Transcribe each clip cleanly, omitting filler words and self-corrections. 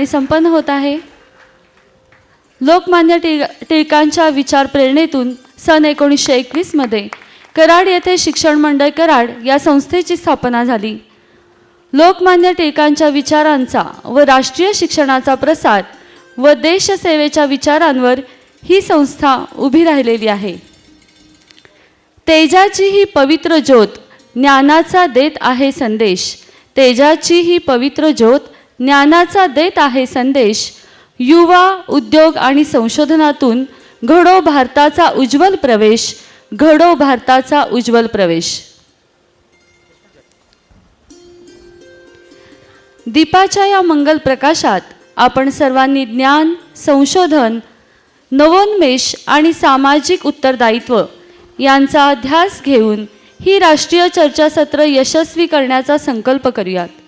ठिकाणी संपन्न होत आहे। लोकमान्य टिळकांच्या विचार प्रेरणेतून सन 1921 मध्ये कराड येथे शिक्षण मंडळ कराड या संस्थेची स्थापना झाली। लोकमान्य टिळकांच्या विचारांचा व राष्ट्रीय शिक्षणाचा प्रसार व देशसेवेच्या विचारांवर ही संस्था उभी राहिलेली आहे। तेजाची ही पवित्र ज्योत ज्ञानाचा देत आहे संदेश, तेजाची ही पवित्र ज्योत ज्ञानाचा देत आहे संदेश। युवा उद्योग आणि संशोधनातून घडो भारताचा उज्ज्वल प्रवेश, घडो भारताचा उज्ज्वल प्रवेश। दीपाच्या या मंगल प्रकाशात आपण सर्वांनी ज्ञान, संशोधन, नवोन्मेष आणि सामाजिक उत्तरदायित्व यांचा ध्यास घेऊन ही राष्ट्रीय चर्चासत्र यशस्वी करण्याचा संकल्प करूयात।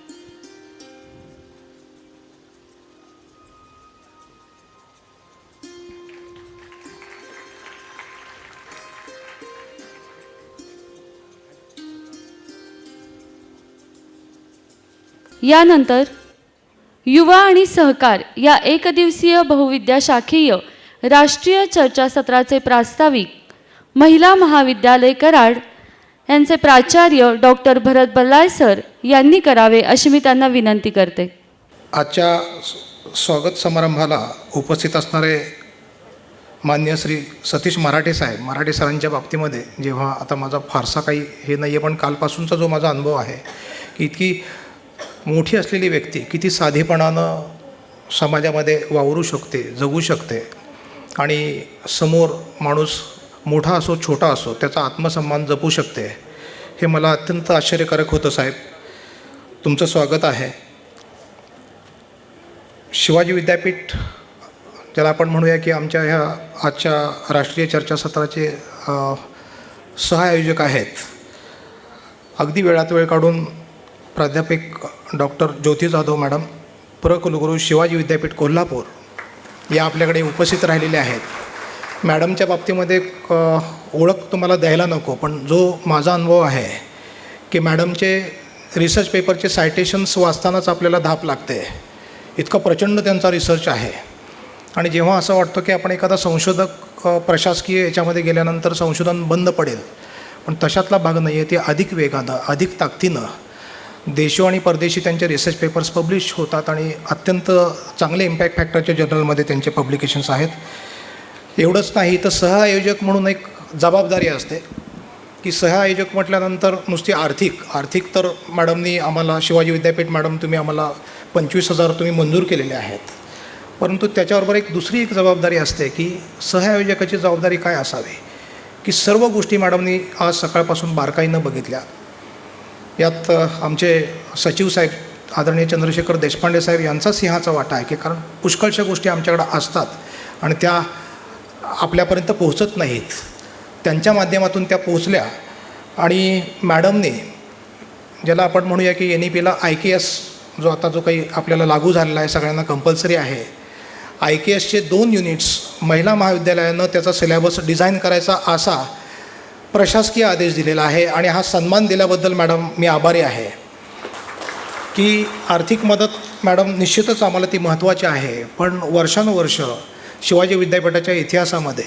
यानंतर युवा आणि सहकार या एकदिवसीय बहुविद्याशाखीय राष्ट्रीय चर्चासत्राचे प्रास्ताविक महिला महाविद्यालय कराड यांचे प्राचार्य डॉक्टर भरत बल्लाळ सर यांनी करावे अशी मी त्यांना विनंती करते। आजच्या स्वागत समारंभाला उपस्थित असणारे मान्य श्री सतीश मराठे साहेब, मराठे सरांच्या बाबतीमध्ये जेव्हा आता माझा फारसा काही हे नाही आहे, पण कालपासूनचा जो माझा अनुभव आहे की इतकी मोठी असलेली व्यक्ती किती साधेपणानं समाजामध्ये वावरू शकते, जगू शकते आणि समोर माणूस मोठा असो छोटा असो त्याचा आत्मसन्मान जपू शकते, हे मला अत्यंत आश्चर्यकारक होतं। साहेब, तुमचं स्वागत आहे। शिवाजी विद्यापीठ ज्याला आपण म्हणूया की आमच्या ह्या आजच्या राष्ट्रीय चर्चासत्राचे सहआयोजक आहेत, अगदी वेळात वेळ काढून प्राध्यापक डॉक्टर ज्योती जाधव मॅडम, प्रकुलगुरू शिवाजी विद्यापीठ कोल्हापूर या आपल्याकडे उपस्थित राहिलेले आहेत। मॅडमच्या बाबतीमध्ये ओळख तुम्हाला द्यायला नको, पण जो माझा अनुभव आहे की मॅडमचे रिसर्च पेपरचे सायटेशन्स वाचतानाच आपल्याला धाप लागते, इतका प्रचंड त्यांचा रिसर्च आहे। आणि जेव्हा असं वाटतं की आपण एखादा संशोधक प्रशासकीय याच्यामध्ये गेल्यानंतर संशोधन बंद पडेल, पण तशातला भाग नाही आहे। ते अधिक वेगानं, अधिक ताकदीनं देशो आणि परदेशी त्यांचे रिसर्च पेपर्स पब्लिश होतात आणि अत्यंत चांगले इम्पॅक्ट फॅक्टरच्या जर्नलमध्ये त्यांचे पब्लिकेशन्स आहेत। एवढंच नाही तर सहआयोजक म्हणून एक जबाबदारी असते की सहआयोजक म्हटल्यानंतर नुसती आर्थिक तर मॅडमनी आम्हाला, शिवाजी विद्यापीठ मॅडम तुम्ही आम्हाला 25,000 तुम्ही मंजूर केलेले आहेत, परंतु त्याच्याबरोबर दुसरी एक जबाबदारी असते की सहआयोजकाची जबाबदारी काय असावी, की सर्व गोष्टी मॅडमनी आज सकाळपासून बारकाईनं बघितल्या। यात आमचे सचिव साहेब आदरणीय चंद्रशेखर देशपांडे साहेब यांचा सिंहाचा वाटा आहे, की कारण पुष्कळशा गोष्टी आमच्याकडे असतात आणि त्या आपल्यापर्यंत पोहोचत नाहीत, त्यांच्या माध्यमातून त्या पोहोचल्या। आणि मॅडमने ज्याला आपण म्हणूया की NEPला IKS जो काही आपल्याला लागू झालेला आहे, सगळ्यांना कंपल्सरी आहे, IKSचे 2 युनिट्स महिला महाविद्यालयानं त्याचा सिलेबस डिझाईन करायचा असा प्रशासकीय आदेश दिलेला आहे। आणि हा सन्मान दिल्याबद्दल मॅडम मी आभारी आहे। की आर्थिक मदत मॅडम निश्चितच आम्हाला ती महत्त्वाची आहे, पण वर्षानुवर्ष शिवाजी विद्यापीठाच्या इतिहासामध्ये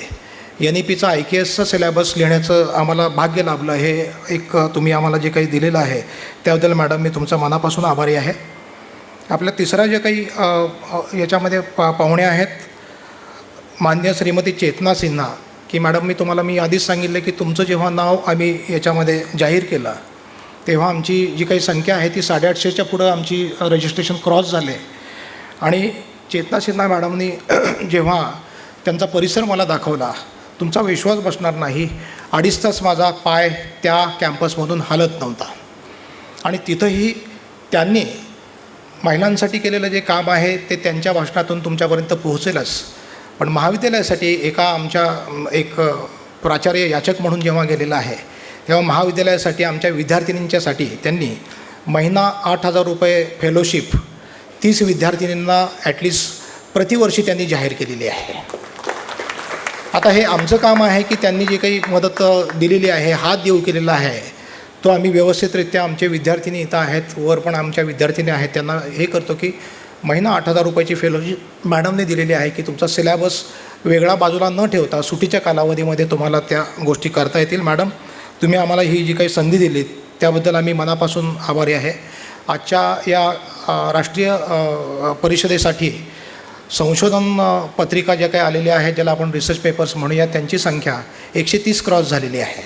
NEPचा IKSचा सिलेबस लिहिण्याचं आम्हाला भाग्य लाभलं। हे एक तुम्ही आम्हाला जे काही दिलेलं आहे त्याबद्दल मॅडम मी तुमचा मनापासून आभारी आहे। आपल्या तिसरा जे काही याच्यामध्ये पाहुणे आहेत, मान्य श्रीमती चेतना सिन्हा, की मॅडम मी आधीच सांगितलं की तुमचं जेव्हा नाव आम्ही याच्यामध्ये जाहीर केलं तेव्हा आमची जी काही संख्या आहे ती 850च्या पुढं आमची रजिस्ट्रेशन क्रॉस झाले। आणि चेतना सिन्हा मॅडमनी जेव्हा त्यांचा परिसर मला दाखवला, तुमचा विश्वास बसणार नाही, 2.5 तास माझा पाय त्या कॅम्पसमधून हलत नव्हता। आणि तिथंही त्यांनी महिलांसाठी केलेलं जे काम आहे ते त्यांच्या भाषणातून तुमच्यापर्यंत पोहोचेलच, पण महाविद्यालयासाठी आमच्या एक प्राचार्य याचक म्हणून जेव्हा गेलेला आहे तेव्हा महाविद्यालयासाठी आमच्या विद्यार्थिनींच्यासाठी त्यांनी महिना 8,000 रुपये फेलोशिप 30 विद्यार्थिनींना ॲटलिस्ट प्रतिवर्षी त्यांनी जाहीर केलेली आहे। आता हे आमचं काम आहे की त्यांनी जे काही मदत दिलेली आहे, हात देऊ केलेला आहे, तो आम्ही व्यवस्थितरित्या आमचे विद्यार्थिनी इथं आहेत, वर पण आमच्या विद्यार्थिनी आहेत, त्यांना हे करतो की महिना 8,000 रुपयाची फेलोशिप मॅडमने दिलेली आहे की तुमचा सिलॅबस वेगळा बाजूला न ठेवता सुटीच्या कालावधीमध्ये तुम्हाला त्या गोष्टी करता येतील. मॅडम, तुम्ही आम्हाला ही जी काही संधी दिली त्याबद्दल आम्ही मनापासून आभारी आहे. आजच्या या राष्ट्रीय परिषदेसाठी संशोधन पत्रिका ज्या काही आलेल्या आहेत, ज्याला आपण रिसर्च पेपर्स म्हणूया, त्यांची संख्या 130 क्रॉस झालेली आहे.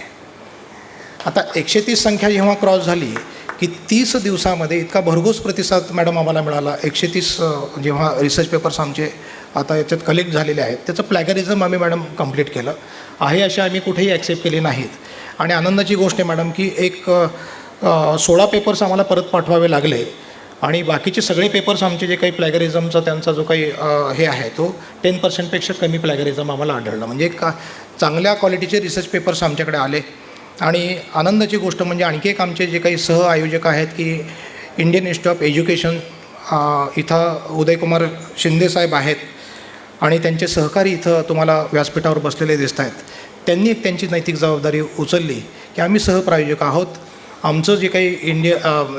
आता 130 संख्या जेव्हा क्रॉस झाली की 30 दिवसामध्ये इतका भरघोस प्रतिसाद मॅडम आम्हाला मिळाला. 130 जेव्हा रिसर्च पेपर्स आमचे आता याच्यात कलेक्ट झालेले आहेत, त्याचं प्लॅगरिझम आम्ही मॅडम कंप्लीट केलं आहे. असे आम्ही कुठेही ॲक्सेप्ट केले नाहीत. आणि आनंदाची गोष्ट आहे मॅडम की 16 पेपर्स आम्हाला परत पाठवावे लागले आणि बाकीचे सगळे पेपर्स आमचे जे काही प्लॅगरिझमचा त्यांचा जो काही हे आहे तो 10% कमी प्लॅगरिझम आम्हाला आढळलं. म्हणजे चांगल्या क्वालिटीचे रिसर्च पेपर्स आमच्याकडे आले. आणि आनंदाची गोष्ट म्हणजे आणखी एक आमचे जे काही सहआयोजक आहेत की इंडियन इन्स्टिट्यूट ऑफ एज्युकेशन इथं उदयकुमार शिंदे साहेब आहेत आणि त्यांचे सहकारी इथं तुम्हाला व्यासपीठावर बसलेले दिसत आहेत. त्यांनी एक त्यांची नैतिक जबाबदारी उचलली की आम्ही सहप्रायोजक आहोत. आमचं जे काही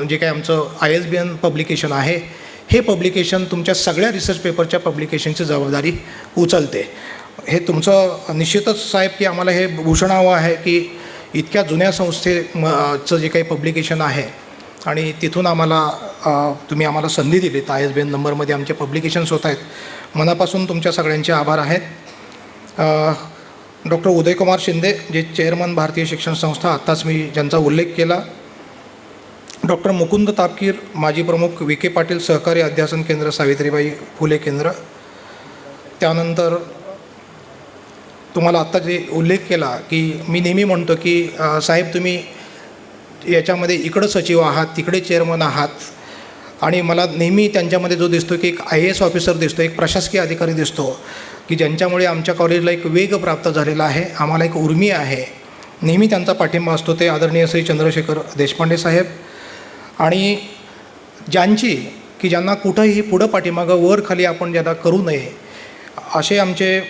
जे काही आमचं ISBN पब्लिकेशन आहे, हे पब्लिकेशन तुमच्या सगळ्या रिसर्च पेपरच्या पब्लिकेशनची जबाबदारी उचलते. हे तुमचं निश्चितच साहेब की आम्हाला हे भूषणावं आहे की इतक्या जुन्या संस्थेचं जे काही पब्लिकेशन आहे आणि तिथून तुम्ही आम्हाला संधी दिलीत. ISBN नंबरमध्ये आमचे पब्लिकेशन्स होत आहेत. मनापासून तुमच्या सगळ्यांचे आभार आहेत. डॉक्टर उदयकुमार शिंदे जे चेअरमन भारतीय शिक्षण संस्था, आत्ताच मी ज्यांचा उल्लेख केला. डॉक्टर मुकुंद तापकीर माजी प्रमुख विखे पाटील सहकारी अध्यासन केंद्र सावित्रीबाई फुले केंद्र. त्यानंतर तुम्हाला आत्ता जे उल्लेख केला की मी नेहमी म्हणतो की साहेब तुम्ही याच्यामध्ये इकडं सचिव आहात, तिकडे चेअरमन आहात आणि मला नेहमी त्यांच्यामध्ये जो दिसतो की एक IAS ऑफिसर दिसतो, एक प्रशासकीय अधिकारी दिसतो की ज्यांच्यामुळे आमच्या कॉलेजला एक वेग प्राप्त झालेला आहे, आम्हाला एक उर्मी आहे. नेहमी त्यांचा पाठिंबा असतो. ते आदरणीय श्री चंद्रशेखर देशपांडे साहेब आणि ज्यांना कुठंही पुढं पाठीमागं वर खाली आपण ज्यांना करू नये असे आमचे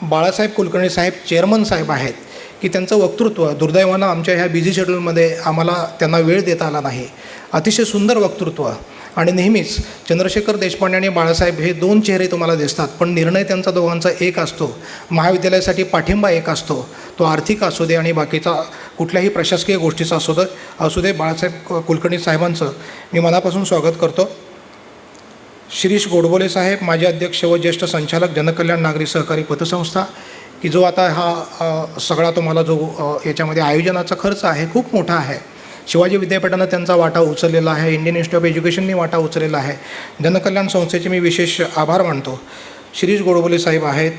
बाळासाहेब कुलकर्णी साहेब चेअरमन साहेब आहेत की त्यांचं वक्तृत्व दुर्दैवानं आमच्या ह्या बिझी शेड्यूलमध्ये आम्हाला त्यांना वेळ देता आला नाही. अतिशय सुंदर वक्तृत्व आणि नेहमीच चंद्रशेखर देशपांडे आणि बाळासाहेब हे 2 चेहरे तुम्हाला दिसतात, पण निर्णय त्यांचा दोघांचा एक असतो. महाविद्यालयासाठी पाठिंबा एक असतो, तो आर्थिक असू दे आणि बाकीचा कुठल्याही प्रशासकीय गोष्टीचा असू दे. बाळासाहेब कुलकर्णी साहेबांचं मी मनापासून स्वागत करतो. शिरीष गोडबोले साहेब माजी अध्यक्ष व ज्येष्ठ संचालक जनकल्याण नागरी सहकारी पतसंस्था की जो आता हा सगळा तुम्हाला जो याच्यामध्ये आयोजनाचा खर्च आहे खूप मोठा आहे. शिवाजी विद्यापीठानं त्यांचा वाटा उचललेला आहे. इंडियन इन्स्टिट्यूट ऑफ एज्युकेशननी वाटा उचललेला आहे. जनकल्याण संस्थेचे मी विशेष आभार मानतो. शिरीष गोडबोले साहेब आहेत,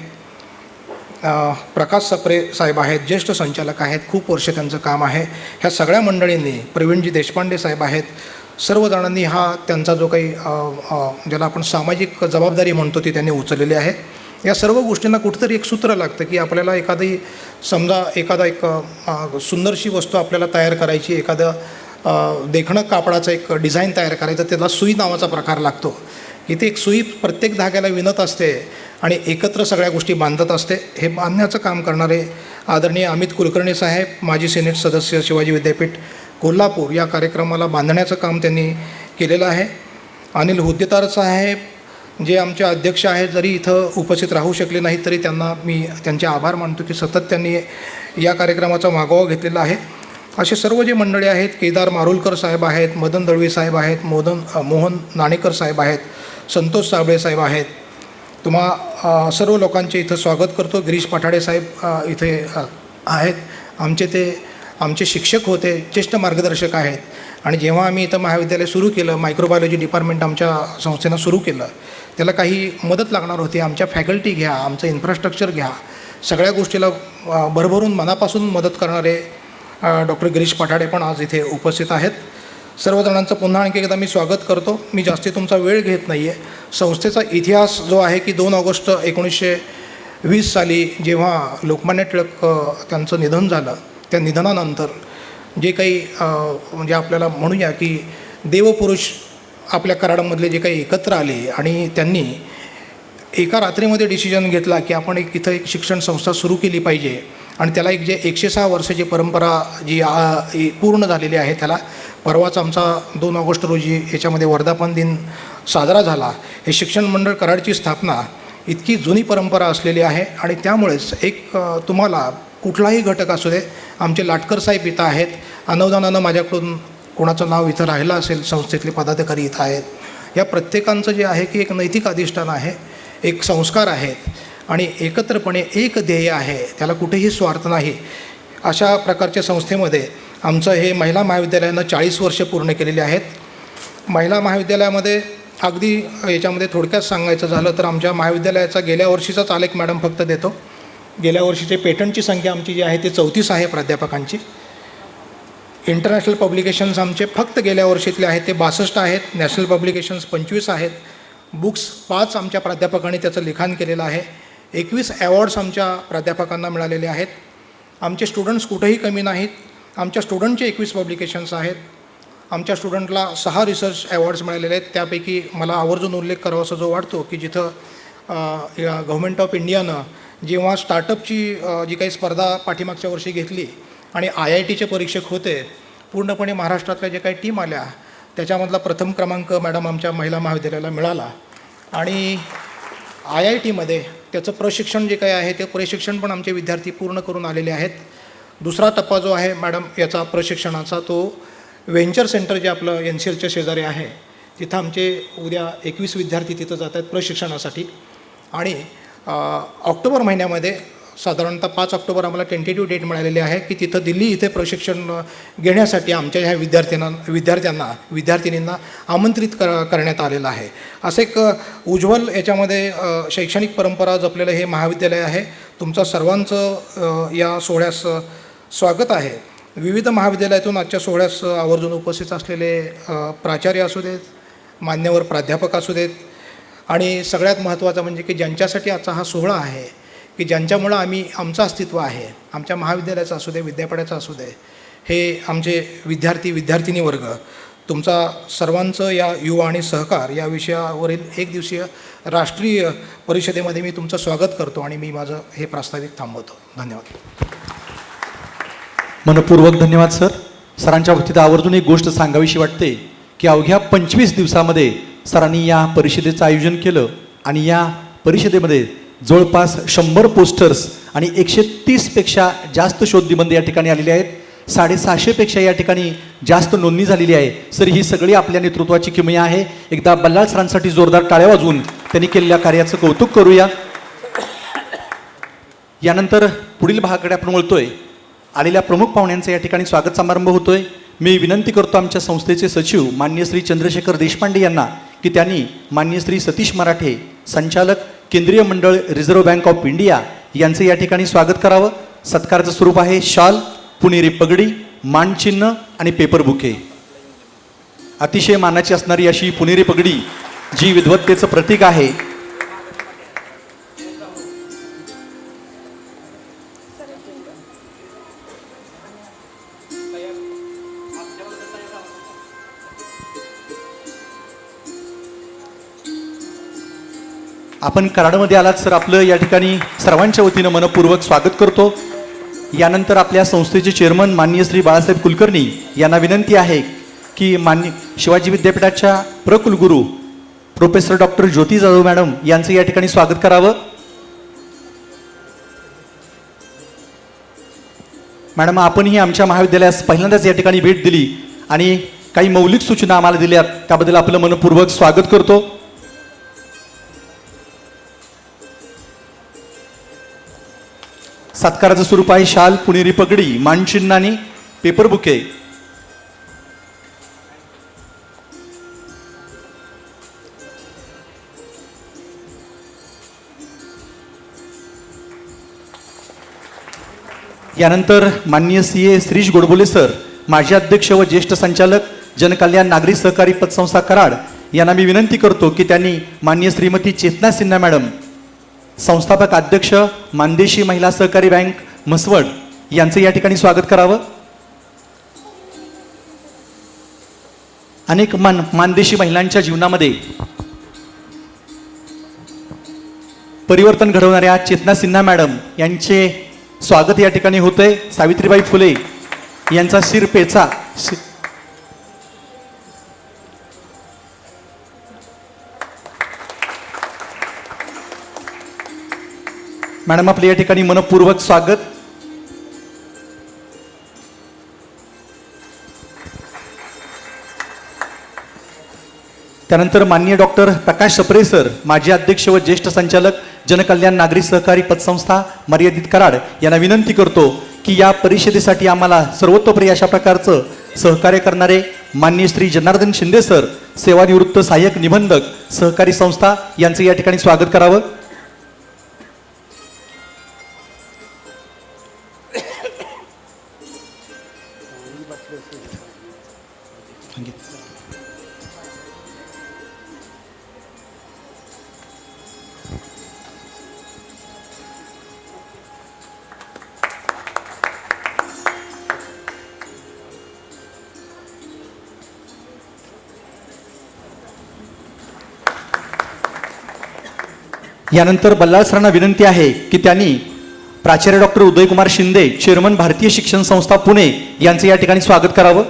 प्रकाश सप्रे साहेब आहेत, ज्येष्ठ संचालक आहेत, खूप वर्ष त्यांचं काम आहे. ह्या सगळ्या मंडळींनी, प्रवीणजी देशपांडे साहेब आहेत, सर्वजणांनी हा त्यांचा जो काही ज्याला आपण सामाजिक जबाबदारी म्हणतो ती त्यांनी उचललेली आहे. या सर्व गोष्टींना कुठंतरी एक सूत्र लागतं की आपल्याला एखादा एक सुंदरशी वस्तू आपल्याला तयार करायची, एखादं देखणं कापडाचं एक डिझाईन तयार करायचं, त्याला सुई नावाचा प्रकार लागतो की ते एक सुई प्रत्येक धाग्याला विणत असते आणि एकत्र सगळ्या गोष्टी बांधत असते. हे बांधण्याचं काम करणारे आदरणीय अमित कुलकर्णी साहेब माजी सिनेट सदस्य शिवाजी विद्यापीठ कोल्हापूर या कार्यक्रमाला बांधण्याचं काम त्यांनी केलेलं आहे. अनिल हुद्देदार साहेब जे आमचे अध्यक्ष आहेत, जरी इथं उपस्थित राहू शकले नाहीत तरी त्यांना मी त्यांचे आभार मानतो की सतत त्यांनी या कार्यक्रमाचा मागोवा घेतलेला आहे. असे सर्व जे मंडळी आहेत, केदार मारुलकर साहेब आहेत, मदन दळवी साहेब आहेत, मोहन नाणेकर साहेब आहेत, संतोष साबळे साहेब आहेत, तुम्हा सर्व लोकांचे इथं स्वागत करतो. गिरीश पठाडे साहेब इथे आहेत. आमचे शिक्षक होते, ज्येष्ठ मार्गदर्शक आहेत. आणि जेव्हा आम्ही इथं महाविद्यालय सुरू केलं, मायक्रोबायोलॉजी डिपार्टमेंट आमच्या संस्थेनं सुरू केलं, त्याला काही मदत लागणार होती. आमच्या फॅकल्टी घ्या, आमचं इन्फ्रास्ट्रक्चर घ्या, सगळ्या गोष्टीला भरभरून मनापासून मदत करणारे डॉक्टर गिरीश पठाडे पण आज इथे उपस्थित आहेत. सर्वजणांचं पुन्हा आणखी एकदा मी स्वागत करतो. मी जास्ती तुमचा वेळ घेत नाही आहे. संस्थेचा इतिहास जो आहे की 2 ऑगस्ट 1920 साली जेव्हा लोकमान्य टिळक त्यांचं निधन झालं, त्या निधनानंतर जे काही म्हणजे आपल्याला म्हणूया की देवपुरुष आपल्या कराडामधले जे काही एकत्र आले आणि त्यांनी एका रात्रीमध्ये डिसिजन घेतला की आपण इथं एक शिक्षण संस्था सुरू केली पाहिजे आणि त्याला एक जे 106 वर्षाची परंपरा जी पूर्ण झालेली आहे त्याला परवाच आमचा 2 ऑगस्ट रोजी याच्यामध्ये वर्धापन दिन साजरा झाला. हे शिक्षण मंडळ कराडची स्थापना इतकी जुनी परंपरा असलेली आहे आणि त्यामुळेच तुम्हाला कुठलाही घटक असू दे, आमचे लाटकर साहेब इथं आहेत, अनुदानानं माझ्याकडून कोणाचं नाव इथं राहिलं असेल, संस्थेतले पदाधिकारी इथं आहेत. या प्रत्येकांचं जे आहे की एक नैतिक अधिष्ठान आहे, एक संस्कार आहेत आणि एकत्रपणे एक ध्येय आहे, त्याला कुठेही स्वार्थ नाही. अशा प्रकारच्या संस्थेमध्ये आमचं हे महिला महाविद्यालयानं 40 वर्ष पूर्ण केलेली आहेत. महिला महाविद्यालयामध्ये अगदी याच्यामध्ये थोडक्यात सांगायचं झालं तर आमच्या महाविद्यालयाचा गेल्या वर्षीचाच आलेख मॅडम फक्त देतो. गेल्या वर्षीचे पेटंटची संख्या आमची जी आहे ती 34 आहे प्राध्यापकांची. इंटरनॅशनल पब्लिकेशन्स आमचे फक्त गेल्या वर्षीतले आहेत ते 62 आहेत. नॅशनल पब्लिकेशन्स 25 आहेत. बुक्स 5 आमच्या प्राध्यापकांनी त्याचं लिखाण केलेलं आहे. 21 अवॉर्ड्स आमच्या प्राध्यापकांना मिळालेले आहेत. आमचे स्टुडंट्स कुठेही कमी नाहीत. आमच्या स्टुडंटचे 21 पब्लिकेशन्स आहेत. आमच्या स्टुडंटला 6 रिसर्च अवॉर्ड्स मिळालेले आहेत. त्यापैकी मला आवर्जून उल्लेख करावासा जो वाटतो की जिथं गव्हर्मेंट ऑफ इंडियानं जेव्हा स्टार्टअपची जी काही स्पर्धा पाठीमागच्या वर्षी घेतली आणि IITचे परीक्षक होते, पूर्णपणे महाराष्ट्रातल्या जे काही टीम आल्या त्याच्यामधला प्रथम क्रमांक मॅडम आमच्या महिला महाविद्यालयाला मिळाला. आणि IITमध्ये त्याचं प्रशिक्षण जे काही आहे ते प्रशिक्षण पण आमचे विद्यार्थी पूर्ण करून आलेले आहेत. दुसरा टप्पा जो आहे मॅडम याचा प्रशिक्षणाचा तो व्हेंचर सेंटर जे आपलं NCLच्या शेजारी आहे तिथं आमचे उद्या 21 विद्यार्थी तिथं जात आहेत प्रशिक्षणासाठी. आणि ऑक्टोबर महिन्यामध्ये साधारणतः 5 ऑक्टोबर आम्हाला टेंटेटिव्ह डेट मिळालेली आहे की तिथं दिल्ली इथे प्रशिक्षण घेण्यासाठी आमच्या ह्या विद्यार्थिनींना आमंत्रित करण्यात आलेलं आहे. असं एक उज्ज्वल याच्यामध्ये शैक्षणिक परंपरा जपलेलं हे महाविद्यालय आहे. तुमचं सर्वांचं या सोहळ्यास स्वागत आहे. विविध महाविद्यालयातून आजच्या सोहळ्यास आवर्जून उपस्थित असलेले प्राचार्य असू देत, मान्यवर प्राध्यापक असू देत आणि सगळ्यात महत्त्वाचं म्हणजे की ज्यांच्यासाठी आजचा हा सोहळा आहे की ज्यांच्यामुळं आमचं अस्तित्व आहे, आमच्या महाविद्यालयाचं असू दे, विद्यापीठाचं असू दे, हे आमचे विद्यार्थिनी वर्ग, तुमचा सर्वांचं या युवा आणि सहकार या विषयावरील 1 दिवसीय राष्ट्रीय परिषदेमध्ये मी तुमचं स्वागत करतो आणि मी माझं हे प्रास्ताविक थांबवतो. धन्यवाद. मनपूर्वक धन्यवाद सर. सरांच्या बाबतीत आवर्जून एक गोष्ट सांगावीशी वाटते की अवघ्या 25 दिवसामध्ये सरांनी या परिषदेचं आयोजन केलं आणि या परिषदेमध्ये जवळपास 100 पोस्टर्स आणि 130पेक्षा जास्त शोधनिबंध या ठिकाणी आलेले आहेत. 750पेक्षा या ठिकाणी जास्त नोंदणी झालेली आहे. सर ही सगळी आपल्या नेतृत्वाची किमया आहे. एकदा बल्लाळ सरांसाठी जोरदार टाळ्या वाजवून त्यांनी केलेल्या कार्याचं कौतुक करूया. यानंतर पुढील भागाकडे आपण वळतोय. आलेल्या प्रमुख पाहुण्यांचा या ठिकाणी स्वागत समारंभ होतोय. मी विनंती करतो आमच्या संस्थेचे सचिव माननीय श्री चंद्रशेखर देशपांडे यांना की त्यांनी माननीय श्री सतीश मराठे, संचालक केंद्रीय मंडळ रिझर्व्ह बँक ऑफ इंडिया यांचे या ठिकाणी स्वागत करावं. सत्काराचं स्वरूप आहे शाल, पुणेरी पगडी, मानचिन्ह आणि पेपर बुके. अतिशय मानाची असणारी अशी पुणेरी पगडी जी विद्वत्तेचं प्रतीक आहे. आपण कराडमध्ये आलात सर, आपलं या ठिकाणी सर्वांच्या वतीनं मनपूर्वक स्वागत करतो. यानंतर आपल्या संस्थेचे चेअरमन माननीय श्री बाळासाहेब कुलकर्णी यांना विनंती आहे की मान्य शिवाजी विद्यापीठाच्या प्रकुलगुरू प्रोफेसर डॉक्टर ज्योती जाधव मॅडम यांचं या ठिकाणी स्वागत करावं. मॅडम आपणही आमच्या महाविद्यालयास पहिल्यांदाच या ठिकाणी भेट दिली आणि काही मौलिक सूचना आम्हाला दिल्यात, त्याबद्दल आपलं मनपूर्वक स्वागत करतो. सत्काराचं स्वरूप आहे शाल, पुणेरी पगडी, मानचिन्ह आणि पेपर बुके. यानंतर माननीय CA श्रीश गोडबोले सर, माजी अध्यक्ष व ज्येष्ठ संचालक जनकल्याण नागरी सहकारी पतसंस्था कराड यांना मी विनंती करतो की त्यांनी माननीय श्रीमती चेतना सिन्हा मॅडम, संस्थापक अध्यक्ष मानदेशी महिला सहकारी बँक म्हसवड यांचं या ठिकाणी स्वागत करावं. अनेक मानदेशी महिलांच्या जीवनामध्ये परिवर्तन घडवणाऱ्या चेतना सिन्हा मॅडम यांचे स्वागत या ठिकाणी होतंय. सावित्रीबाई फुले यांचा शिरपेचा मॅडम आपले या ठिकाणी मनपूर्वक स्वागत. त्यानंतर माननीय डॉक्टर प्रकाश सप्रे सर, माजी अध्यक्ष व ज्येष्ठ संचालक जनकल्याण नागरी सहकारी पतसंस्था मर्यादित कराड यांना विनंती करतो की या परिषदेसाठी आम्हाला सर्वतोपरी अशा प्रकारचं सहकार्य करणारे माननीय श्री जनार्दन शिंदे सर, सेवानिवृत्त सहाय्यक निबंधक सहकारी संस्था, यांचं या ठिकाणी स्वागत करावं. यानंतर बल्लाळ सरांना विनंती आहे की त्यांनी प्राचार्य डॉक्टर उदयकुमार शिंदे, चेअरमन भारतीय शिक्षण संस्था पुणे, यांचे या ठिकाणी स्वागत करावं.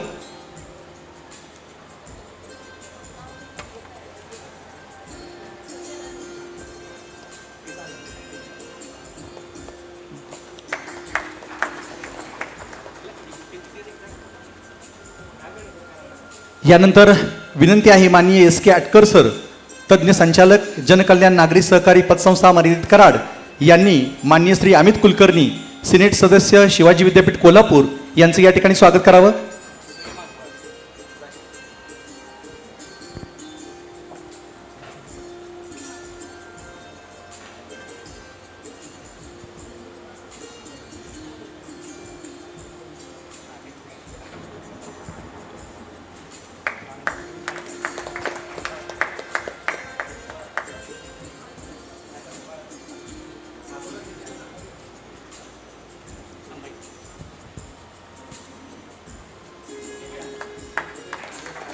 यानंतर विनंती आहे माननीय एस के आटकर सर, तज्ज्ञ संचालक जनकल्याण नागरी सहकारी पतसंस्था मर्यादित कराड, यांनी माननीय श्री अमित कुलकर्णी, सिनेट सदस्य शिवाजी विद्यापीठ कोल्हापूर, यांचं या ठिकाणी स्वागत करावं.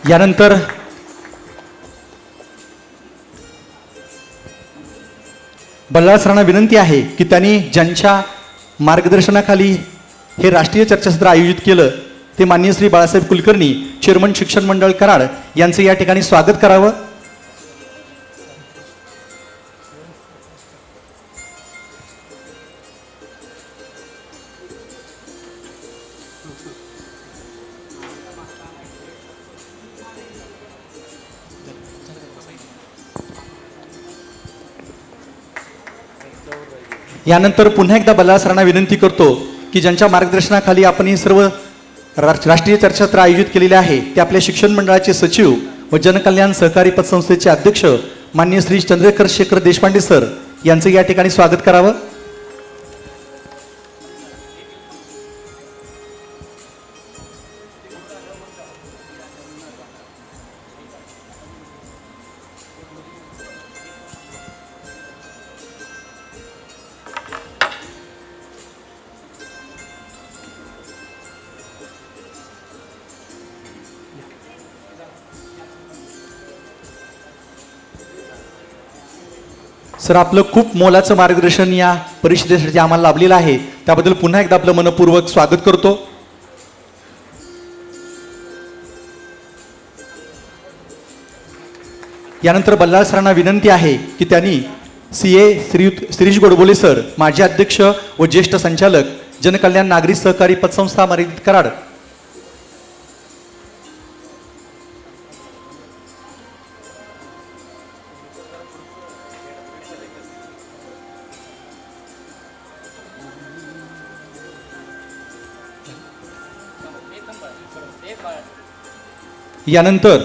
यानंतर बल्लाळ सरांना विनंती आहे की त्यांनी ज्यांच्या मार्गदर्शनाखाली हे राष्ट्रीय चर्चासत्र आयोजित केलं ते माननीय श्री बाळासाहेब कुलकर्णी, चेअरमन शिक्षण मंडळ कराड, यांचं या ठिकाणी स्वागत करावं. यानंतर पुन्हा एकदा बल्लाळ सरांना विनंती करतो की ज्यांच्या मार्गदर्शनाखाली आपण हे सर्व राष्ट्रीय चर्चासत्र आयोजित केलेले आहे ते आपल्या शिक्षण मंडळाचे सचिव व जनकल्याण सहकारी पतसंस्थेचे अध्यक्ष माननीय श्री चंद्रशेखर देशपांडे सर, यांचं या ठिकाणी स्वागत करावं. सर, आपलं खूप मोलाचं मार्गदर्शन या परिषदेसाठी आम्हाला लाभलेलं आहे, त्याबद्दल पुन्हा एकदा आपलं मनपूर्वक स्वागत करतो. यानंतर बल्लाळ सरांना विनंती आहे की त्यांनी CA श्रीज गोडबोले सर, माजी अध्यक्ष व ज्येष्ठ संचालक जनकल्याण नागरी सहकारी पतसंस्था मर्यादित कराड, यानंतर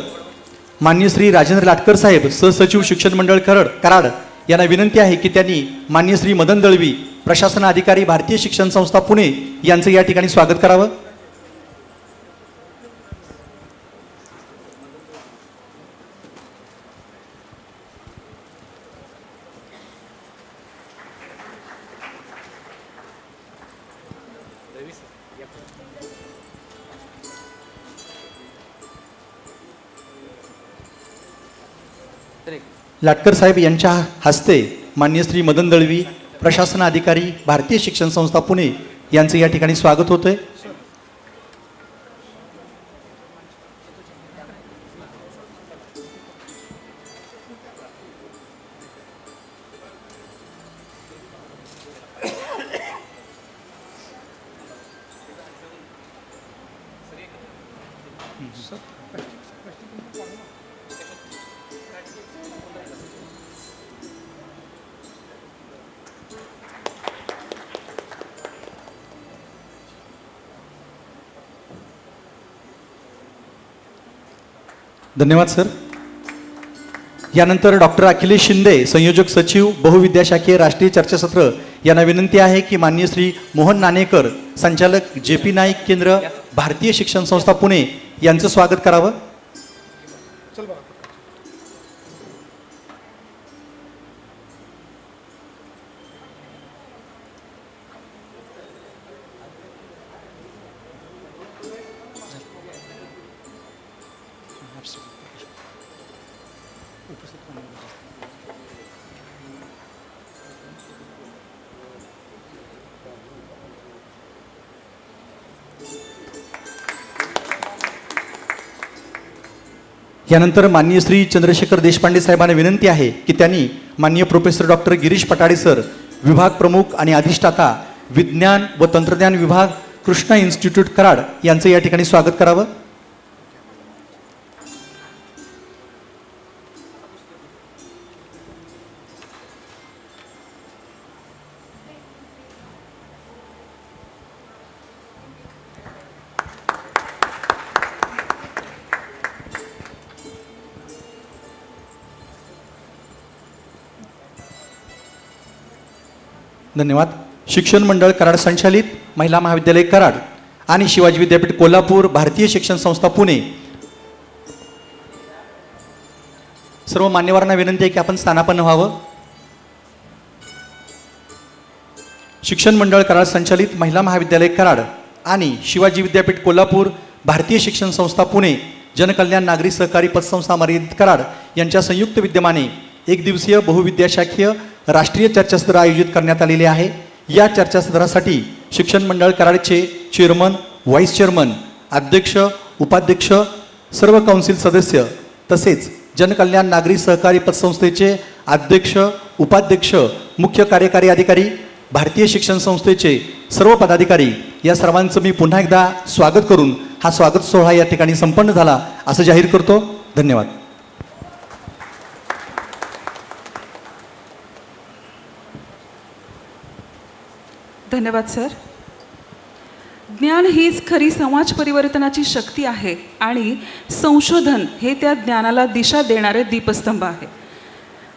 माननीय श्री राजेंद्र लाटकर साहेब, सहसचिव शिक्षण मंडळ कराड, यांना विनंती आहे की त्यांनी माननीय श्री मदन दळवी, प्रशासन अधिकारी भारतीय शिक्षण संस्था पुणे, यांचं या ठिकाणी स्वागत करावं. लाटकर साहेब यांच्या हस्ते माननीय श्री मदन दळवी, प्रशासन अधिकारी भारतीय शिक्षण संस्था पुणे, यांचं या ठिकाणी स्वागत होतंय. धन्यवाद सर. यानंतर डॉक्टर अखिलेश शिंदे, संयोजक सचिव, बहुविद्याशाखीय राष्ट्रीय चर्चासत्र यांना विनंती आहे की माननीय श्री मोहन नाणेकर, संचालक JP नाईक केंद्र, भारतीय शिक्षण संस्था पुणे यांचं स्वागत करावं. यानंतर माननीय श्री चंद्रशेखर देशपांडे साहेबांना विनंती आहे की त्यांनी माननीय professor doctor Girish Patade sir, विभाग प्रमुख आणि अधिष्ठाता, विज्ञान व तंत्रज्ञान विभाग, कृष्णा इन्स्टिट्यूट कराड यांचं या ठिकाणी स्वागत करावं. धन्यवाद. शिक्षण मंडळ कराड संचालित महिला महाविद्यालय कराड आणि शिवाजी विद्यापीठ कोल्हापूर, भारतीय शिक्षण संस्था पुणे सर्व मान्यवरांना विनंती आहे की आपण स्थानापन्न व्हावं. शिक्षण मंडळ कराड संचालित महिला महाविद्यालय कराड आणि शिवाजी विद्यापीठ कोल्हापूर, भारतीय शिक्षण संस्था पुणे, जनकल्याण नागरी सहकारी पतसंस्था मर्यादित कराड यांच्या संयुक्त विद्यमाने एक दिवसीय बहुविद्याशाखीय राष्ट्रीय चर्चासत्र आयोजित करण्यात आलेले आहे. या चर्चासत्रासाठी शिक्षण मंडळ कराडचे चेअरमन, व्हाईस चेअरमन, अध्यक्ष, उपाध्यक्ष, सर्व काउन्सिल सदस्य तसेच जनकल्याण नागरी सहकारी पतसंस्थेचे अध्यक्ष, उपाध्यक्ष, मुख्य कार्यकारी अधिकारी, भारतीय शिक्षण संस्थेचे सर्व पदाधिकारी या सर्वांचं मी पुन्हा एकदा स्वागत करून हा स्वागत सोहळा या ठिकाणी संपन्न झाला असं जाहीर करतो. धन्यवाद. धन्यवाद सर. ज्ञान हीच खरी समाज परिवर्तनाची शक्ती आहे आणि संशोधन हे त्या ज्ञानाला दिशा देणारे दीपस्तंभ आहे.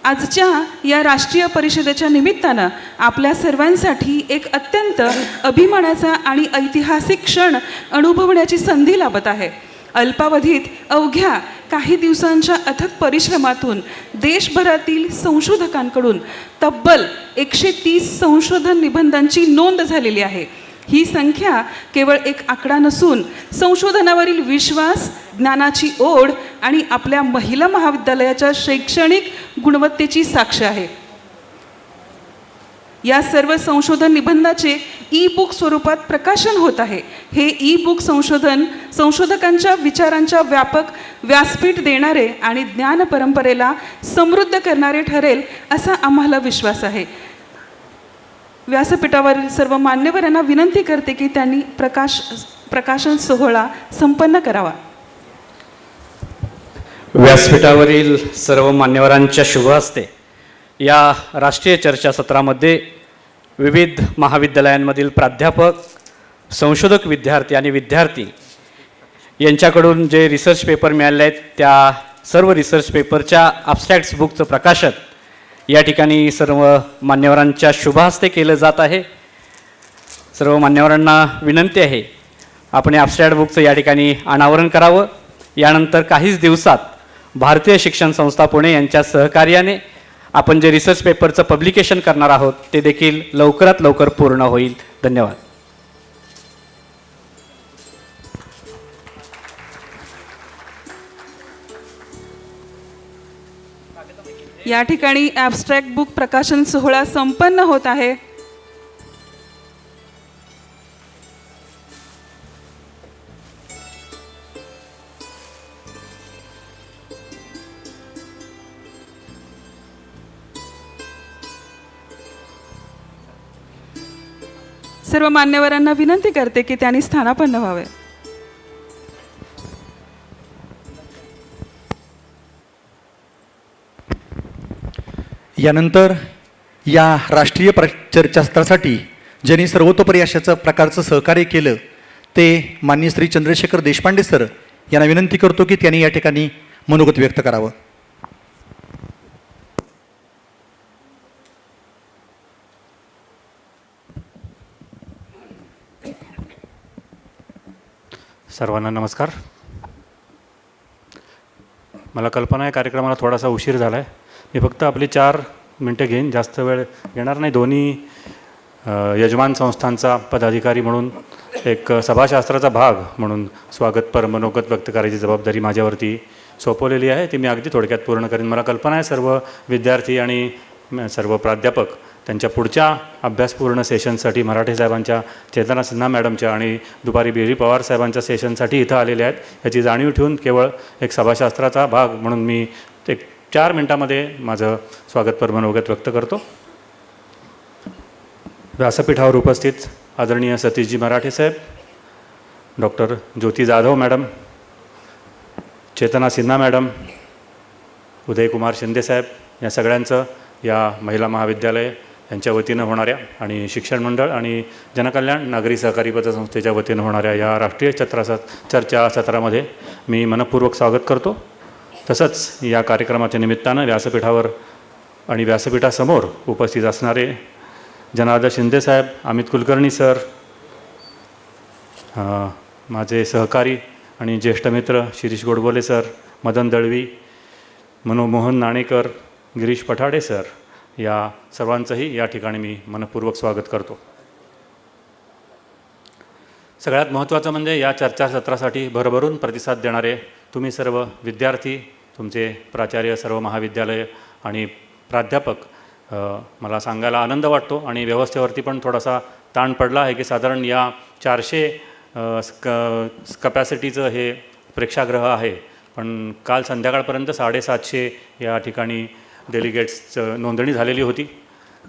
आजच्या या राष्ट्रीय परिषदेच्या निमित्तानं आपल्या सर्वांसाठी एक अत्यंत अभिमानाचा आणि ऐतिहासिक क्षण अनुभवण्याची संधी लाभत आहे. अल्पावधीत अवघ्या काही दिवसांच्या अथक परिश्रमातून देशभरातील संशोधकांकडून तब्बल 130 संशोधन निबंधांची नोंद झालेली आहे. ही संख्या केवळ एक आकडा नसून संशोधनावरील विश्वास, ज्ञानाची ओढ आणि आपल्या महिला महाविद्यालयाच्या शैक्षणिक गुणवत्तेची साक्ष आहे. या सर्व संशोधन निबंधाचे ई-बुक स्वरूपात प्रकाशन होत आहे. हे ई-बुक संशोधकांच्या विचारांच्या व्यापक व्यासपीठ देणारे आणि ज्ञान परंपरेला समृद्ध करणारे ठरेल असा आम्हाला विश्वास आहे. व्यासपीठावरील सर्व मान्यवरांना विनंती करते की त्यांनी प्रकाशन सोहळा संपन्न करावा. व्यासपीठावरील सर्व मान्यवरांच्या शुभ हस्ते या राष्ट्रीय चर्चासत्रामध्ये विविध महाविद्यालयांमधील प्राध्यापक, संशोधक विद्यार्थी आणि विद्यार्थी यांच्याकडून जे रिसर्च पेपर मिळाले आहेत त्या सर्व रिसर्च पेपरच्या ॲब्स्ट्रॅक्ट्स बुकचं प्रकाशन या ठिकाणी सर्व मान्यवरांच्या शुभ हस्ते केलं जात आहे. सर्व मान्यवरांना विनंती आहे आपण ॲब्स्ट्रॅक्ट बुकचं या ठिकाणी अनावरण करावं. यानंतर काहीच दिवसात भारतीय शिक्षण संस्था पुणे यांच्या सहकार्याने आपण जे रिसर्च पेपरचं पब्लिकेशन करणार आहोत ते देखील लवकरात लवकर पूर्ण होईल. धन्यवाद. या ठिकाणी ॲब्स्ट्रॅक्ट बुक प्रकाशन सोहळा संपन्न होत आहे. सर्व मान्यवरांना विनंती करते की त्यांनी स्थानापन्न व्हावे. यानंतर या राष्ट्रीय चर्चासत्रासाठी ज्यांनी सर्वतोपरी अशाचं प्रकारचं सहकार्य केलं ते माननीय श्री चंद्रशेखर देशपांडे सर यांना विनंती करतो की त्यांनी या ठिकाणी मनोगत व्यक्त करावं. सर्वांना नमस्कार. मला कल्पना आहे कार्यक्रमाला थोडासा उशीर झाला आहे. मी फक्त आपली 4 मिनटं घेईन, जास्त वेळ घेणार नाही. दोन्ही यजमान संस्थांचा पदाधिकारी म्हणून एक सभाशास्त्राचा भाग म्हणून स्वागतपर मनोगत व्यक्त करायची जबाबदारी माझ्यावरती सोपवलेली आहे. ती मी अगदी थोडक्यात पूर्ण करेन. मला कल्पना आहे सर्व विद्यार्थी आणि सर्व प्राध्यापक त्यांच्या पुढच्या अभ्यासपूर्ण सेशनसाठी मराठे साहेबांच्या, चेतना सिन्हा मॅडमच्या आणि दुपारी बी पवार साहेबांच्या सेशनसाठी इथं आलेले आहेत. याची जाणीव ठेवून केवळ एक सभाशास्त्राचा भाग म्हणून मी एक 4 मिनटामध्ये माझं स्वागतपर मनोगत व्यक्त करतो. व्यासपीठावर उपस्थित आदरणीय सतीशजी मराठे साहेब, डॉक्टर ज्योती जाधव मॅडम, चेतना सिन्हा मॅडम, उदयकुमार शिंदे साहेब, या सगळ्यांचं या महिला महाविद्यालय यांच्या वतीनं होणाऱ्या आणि शिक्षण मंडळ आणि जनकल्याण नागरी सहकारी पतसंस्थेच्या वतीनं होणाऱ्या या राष्ट्रीय चर्चा सत्रामध्ये मी मनपूर्वक स्वागत करतो. तसंच या कार्यक्रमाच्या निमित्तानं व्यासपीठावर आणि व्यासपीठासमोर उपस्थित असणारे जनार्दन शिंदे साहेब, अमित कुलकर्णी सर, माझे सहकारी आणि ज्येष्ठ मित्र शिरीष गोडबोले सर, मदन दळवी, मनोमोहन नाणेकर, गिरीश पठाडे सर, या सर्वांचंही या ठिकाणी मी मनपूर्वक स्वागत करतो. सगळ्यात महत्त्वाचं म्हणजे या चर्चासत्रासाठी भरभरून प्रतिसाद देणारे तुम्ही सर्व विद्यार्थी, तुमचे प्राचार्य, सर्व महाविद्यालय आणि प्राध्यापक, मला सांगायला आनंद वाटतो. आणि व्यवस्थेवरती पण थोडासा ताण पडला आहे की साधारण या 400 कपॅसिटीचं हे प्रेक्षागृह आहे, पण काल संध्याकाळपर्यंत 750 या ठिकाणी डेलिगेट्सचं नोंदणी झालेली होती.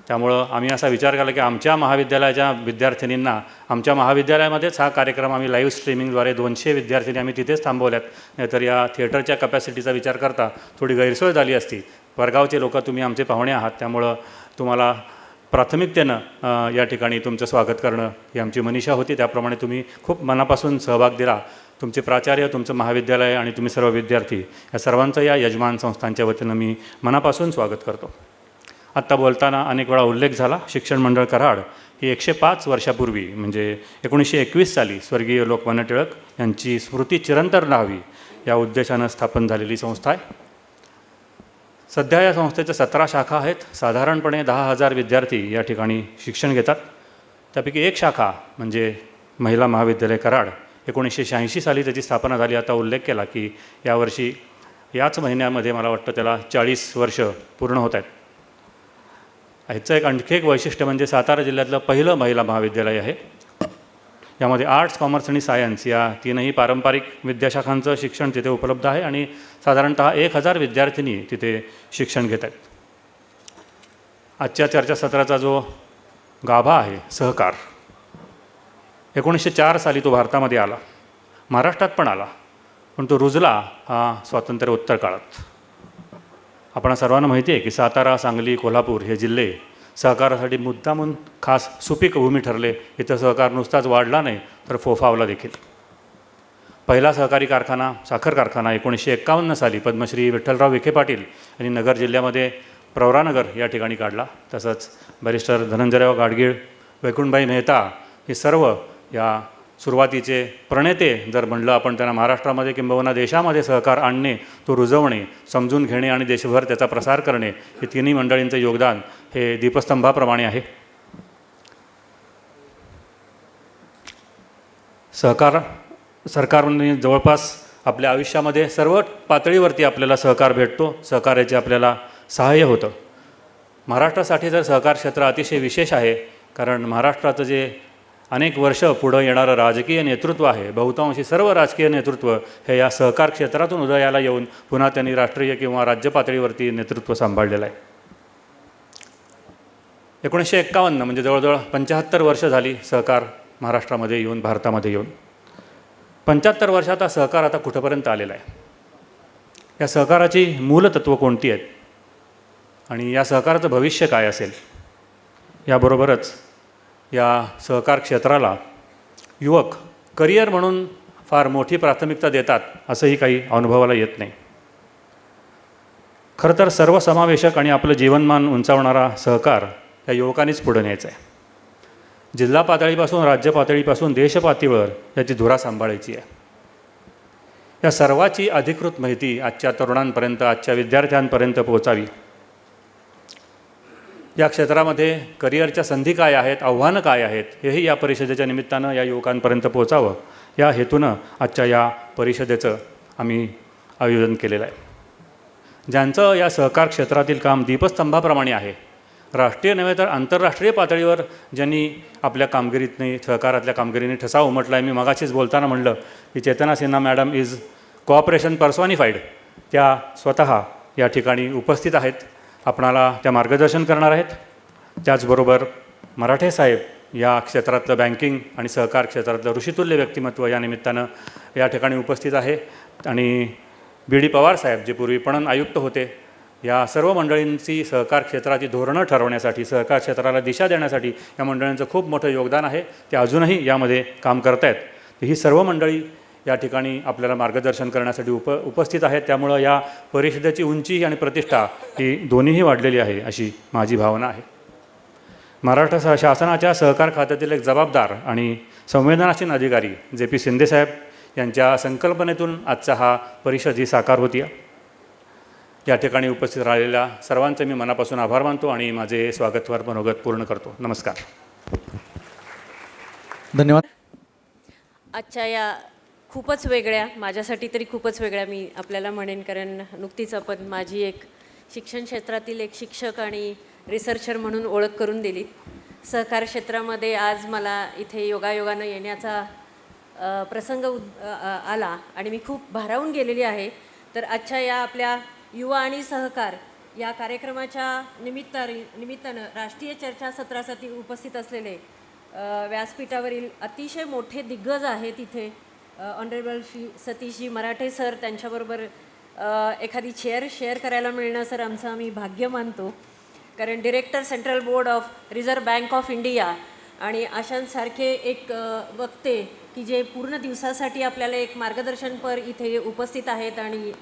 त्यामुळं आम्ही असा विचार केला की आमच्या महाविद्यालयाच्या विद्यार्थिनींना आमच्या महाविद्यालयामध्येच हा कार्यक्रम आम्ही लाईव्ह स्ट्रीमिंगद्वारे 200 विद्यार्थिनी आम्ही तिथेच थांबवल्यात. नाहीतर या थिएटरच्या कपॅसिटीचा विचार करता थोडी गैरसोय झाली असती. परगावचे लोक तुम्ही आमचे पाहुणे आहात, त्यामुळं तुम्हाला प्राथमिकतेनं या ठिकाणी तुमचं स्वागत करणं ही आमची मनीषा होती. त्याप्रमाणे तुम्ही खूप मनापासून सहभाग दिला. तुमचे प्राचार्य, तुमचं महाविद्यालय आणि तुम्ही सर्व विद्यार्थी या सर्वांचं या यजमान संस्थांच्या वतीनं मी मनापासून स्वागत करतो. आत्ता बोलताना अनेक वेळा उल्लेख झाला, शिक्षण मंडळ कराड ही 105 वर्षापूर्वी म्हणजे 1921 साली स्वर्गीय लोकमान्य टिळक यांची स्मृती चिरंतन राहावी या उद्देशानं स्थापन झालेली संस्था आहे. सध्या या संस्थेच्या 17 शाखा आहेत. साधारणपणे 10,000 विद्यार्थी या ठिकाणी शिक्षण घेतात. त्यापैकी एक शाखा म्हणजे महिला महाविद्यालय कराड 1986 साली त्याची स्थापना झाली. आता उल्लेख केला की यावर्षी याच महिन्यामध्ये मला वाटतं त्याला 40 वर्ष पूर्ण होत आहेत. ह्याचं आणखी एक वैशिष्ट्य म्हणजे सातारा जिल्ह्यातलं पहिलं महिला महाविद्यालय आहे. यामध्ये आर्ट्स, कॉमर्स आणि सायन्स या 3ही पारंपरिक विद्याशाखांचं शिक्षण तिथे उपलब्ध आहे आणि साधारणतः 1000 विद्यार्थिनी तिथे शिक्षण घेत आहेत. आजच्या चर्चासत्राचा जो गाभा आहे सहकार, 1904 साली तो भारतामध्ये आला, महाराष्ट्रात पण आला, पण तो रुजला हा स्वातंत्र्योत्तर काळात. आपण सर्वांना माहिती आहे की सातारा, सांगली, कोल्हापूर हे जिल्हे सहकारासाठी मुद्दामून खास सुपीक भूमी ठरले. इथं सहकार नुसताच वाढला नाही तर फोफावला देखील. पहिला सहकारी कारखाना, साखर कारखाना 1951 साली पद्मश्री विठ्ठलराव विखे पाटील यांनी नगर जिल्ह्यामध्ये प्रवरानगर या ठिकाणी काढला. तसंच बॅरिस्टर धनंजयराव गाडगीळ, वैकुंठभाई मेहता हे सर्व या सुरुवातीचे प्रणेते जर म्हणलं आपण त्यांना महाराष्ट्रामध्ये किंबहुना देशामध्ये सहकार आणणे, तो रुजवणे, समजून घेणे आणि देशभर त्याचा प्रसार करणे हे तिन्ही मंडळींचं योगदान हे दीपस्तंभाप्रमाणे आहे. सरकारने जवळपास आपल्या आयुष्यामध्ये सर्व पातळीवरती आपल्याला सहकार भेटतो, सहकार्याचे आपल्याला सहाय्य होतं. महाराष्ट्रासाठी तर सहकार क्षेत्र अतिशय विशेष आहे, कारण महाराष्ट्राचं जे अनेक वर्ष पुढं येणारं राजकीय नेतृत्व आहे, बहुतांशी सर्व राजकीय नेतृत्व हे या सहकार क्षेत्रातून उदयाला येऊन पुन्हा त्यांनी राष्ट्रीय किंवा राज्य पातळीवरती नेतृत्व सांभाळलेलं आहे. 1951 म्हणजे जवळजवळ 75 वर्ष झाली सहकार महाराष्ट्रामध्ये येऊन, भारतामध्ये येऊन. 75 वर्षात हा सहकार आता कुठंपर्यंत आलेला आहे. या सहकाराची मूलतत्त्व कोणती आहेत? आणि या सहकाराचं भविष्य काय असेल. याबरोबरच या सहकार क्षेत्राला युवक करिअर म्हणून फार मोठी प्राथमिकता देतात असंही काही अनुभवाला येत नाही. खरं तर सर्वसमावेशक आणि आपलं जीवनमान उंचावणारा सहकार या युवकांनीच पुढे न्यायचा आहे. जिल्हा पातळीपासून राज्य पातळीपासून देश पातळीवर याची धुरा सांभाळायची आहे. या सर्वाची अधिकृत माहिती आजच्या तरुणांपर्यंत, आजच्या विद्यार्थ्यांपर्यंत पोहोचावी. या क्षेत्रामध्ये करिअरच्या संधी काय आहेत, आव्हानं काय आहेत, हेही या परिषदेच्या निमित्तानं या युवकांपर्यंत पोहोचावं या हेतूनं आजच्या या परिषदेचं आम्ही आयोजन केलेलं आहे. ज्यांचं या सहकार क्षेत्रातील काम दीपस्तंभाप्रमाणे आहे, राष्ट्रीय नव्हे तर आंतरराष्ट्रीय पातळीवर ज्यांनी आपल्या कामगिरीतनी, सहकारातल्या कामगिरीने ठसा उमटला आहे. मी मगाशीच बोलताना म्हणलं की चेतना सिन्हा मॅडम इज कोऑपरेशन पर्सॉनिफाईड. त्या स्वतः या ठिकाणी उपस्थित आहेत, आपणाला त्या मार्गदर्शन करणार आहेत. त्याचबरोबर मराठे साहेब या क्षेत्रातलं बँकिंग आणि सहकार क्षेत्रातलं ऋषितुल्य व्यक्तिमत्व या निमित्तानं या ठिकाणी उपस्थित आहे. आणि बी डी पवार साहेब जे पूर्वी पणन आयुक्त होते, या सर्व मंडळींची सहकार क्षेत्राची धोरणं ठरवण्यासाठी, सहकार क्षेत्राला दिशा देण्यासाठी या मंडळींचं खूप मोठं योगदान आहे. ते अजूनही यामध्ये काम करत आहेत. ही सर्व मंडळी या ठिकाणी आपल्याला मार्गदर्शन करण्यासाठी उपस्थित आहेत. त्यामुळं या परिषदेची उंची आणि प्रतिष्ठा ही दोन्हीही वाढलेली आहे अशी माझी भावना आहे. महाराष्ट्र शासनाच्या सहकार खात्यातील एक जबाबदार आणि संवेदनाशील अधिकारी जे पी शिंदेसाहेब यांच्या संकल्पनेतून आजचा हा परिषद ही साकार होती. या ठिकाणी उपस्थित राहिलेल्या सर्वांचे मी मनापासून आभार मानतो आणि माझे स्वागतपर मनोगत पूर्ण करतो. नमस्कार. धन्यवाद. आजच्या या खूपच वेगळ्या, माझ्यासाठी तरी खूपच वेगळ्या मी आपल्याला म्हणेन, कारण नुकतीच आपण माझी एक शिक्षण क्षेत्रातील एक शिक्षक आणि रिसर्चर म्हणून ओळख करून दिली. सहकार क्षेत्रामध्ये आज मला इथे योगायोगानं येण्याचा प्रसंग आला आणि मी खूप भारावून गेलेली आहे. तर आजच्या या आपल्या युवा आणि सहकार या कार्यक्रमाच्या निमित्तानं राष्ट्रीय चर्चासत्रासाठी उपस्थित असलेले व्यासपीठावरील अतिशय मोठे दिग्गज आहेत इथे. ऑनरेबल श्री सतीशजी मराठे सर, त्यांच्याबरोबर एखादी चेअर शेअर करायला मिळणं सर आमचं आम्ही भाग्य मानतो. कारण director central board of reserve bank of India आणि अशांसारखे एक वक्ते की जे पूर्ण दिवसासाठी आपल्याला एक मार्गदर्शनपर इथे उपस्थित आहेत. आणि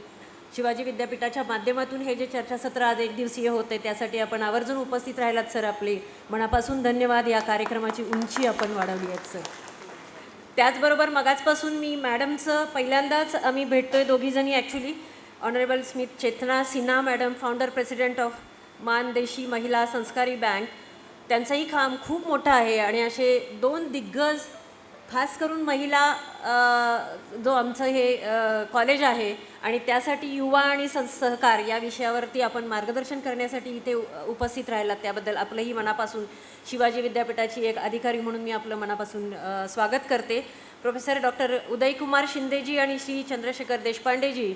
शिवाजी विद्यापीठाच्या माध्यमातून हे जे चर्चासत्र आज एक दिवसीय होते त्यासाठी आपण आवर्जून उपस्थित राहिलात सर. आपले मनापासून धन्यवाद. या कार्यक्रमाची उंची आपण वाढवली आहेत सर. त्याचबरोबर मगाचपासून मी मॅडमचं पहिल्यांदाच आम्ही भेटतोय दोघीजणी ॲक्च्युली. ऑनरेबल स्मिथ Chetna Sinha madam, founder president of Manndeshi Mahila संस्कारी बँक, त्यांचंही काम खूप मोठं आहे. आणि असे दोन दिग्गज, खास करून महिला जो आमचं हे कॉलेज आहे आणि त्यासाठी युवा आणि सहकार या विषयावरती आपण मार्गदर्शन करण्यासाठी इथे उपस्थित राहिलात त्याबद्दल आपलंही मनापासून, शिवाजी विद्यापीठाची एक अधिकारी म्हणून मी आपलं मनापासून स्वागत करते. प्रोफेसर डॉक्टर उदयकुमार शिंदेजी आणि श्री चंद्रशेखर देशपांडेजी,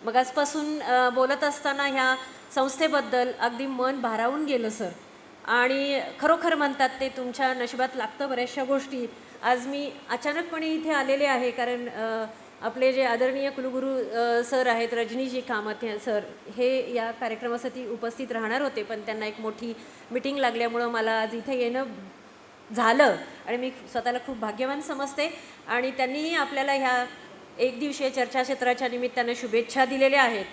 मगाचपासून बोलत असताना ह्या संस्थेबद्दल अगदी मन भारावून गेलं सर. आणि खरोखर म्हणतात ते तुमच्या नशिबात लागतं बऱ्याचशा गोष्टी. आज मी अचानकपणे इथे आलेले आहे कारण आपले जे आदरणीय कुलगुरू सर आहेत, रजनीजी कामत सर, हे या कार्यक्रमासाठी उपस्थित राहणार होते पण त्यांना एक मोठी मीटिंग लागल्यामुळं मला आज इथे येणं झालं आणि मी स्वतःला खूप भाग्यवान समजते. आणि त्यांनीही आपल्याला ह्या एक दिवसीय चर्चासत्राच्या निमित्तानं शुभेच्छा दिलेल्या आहेत.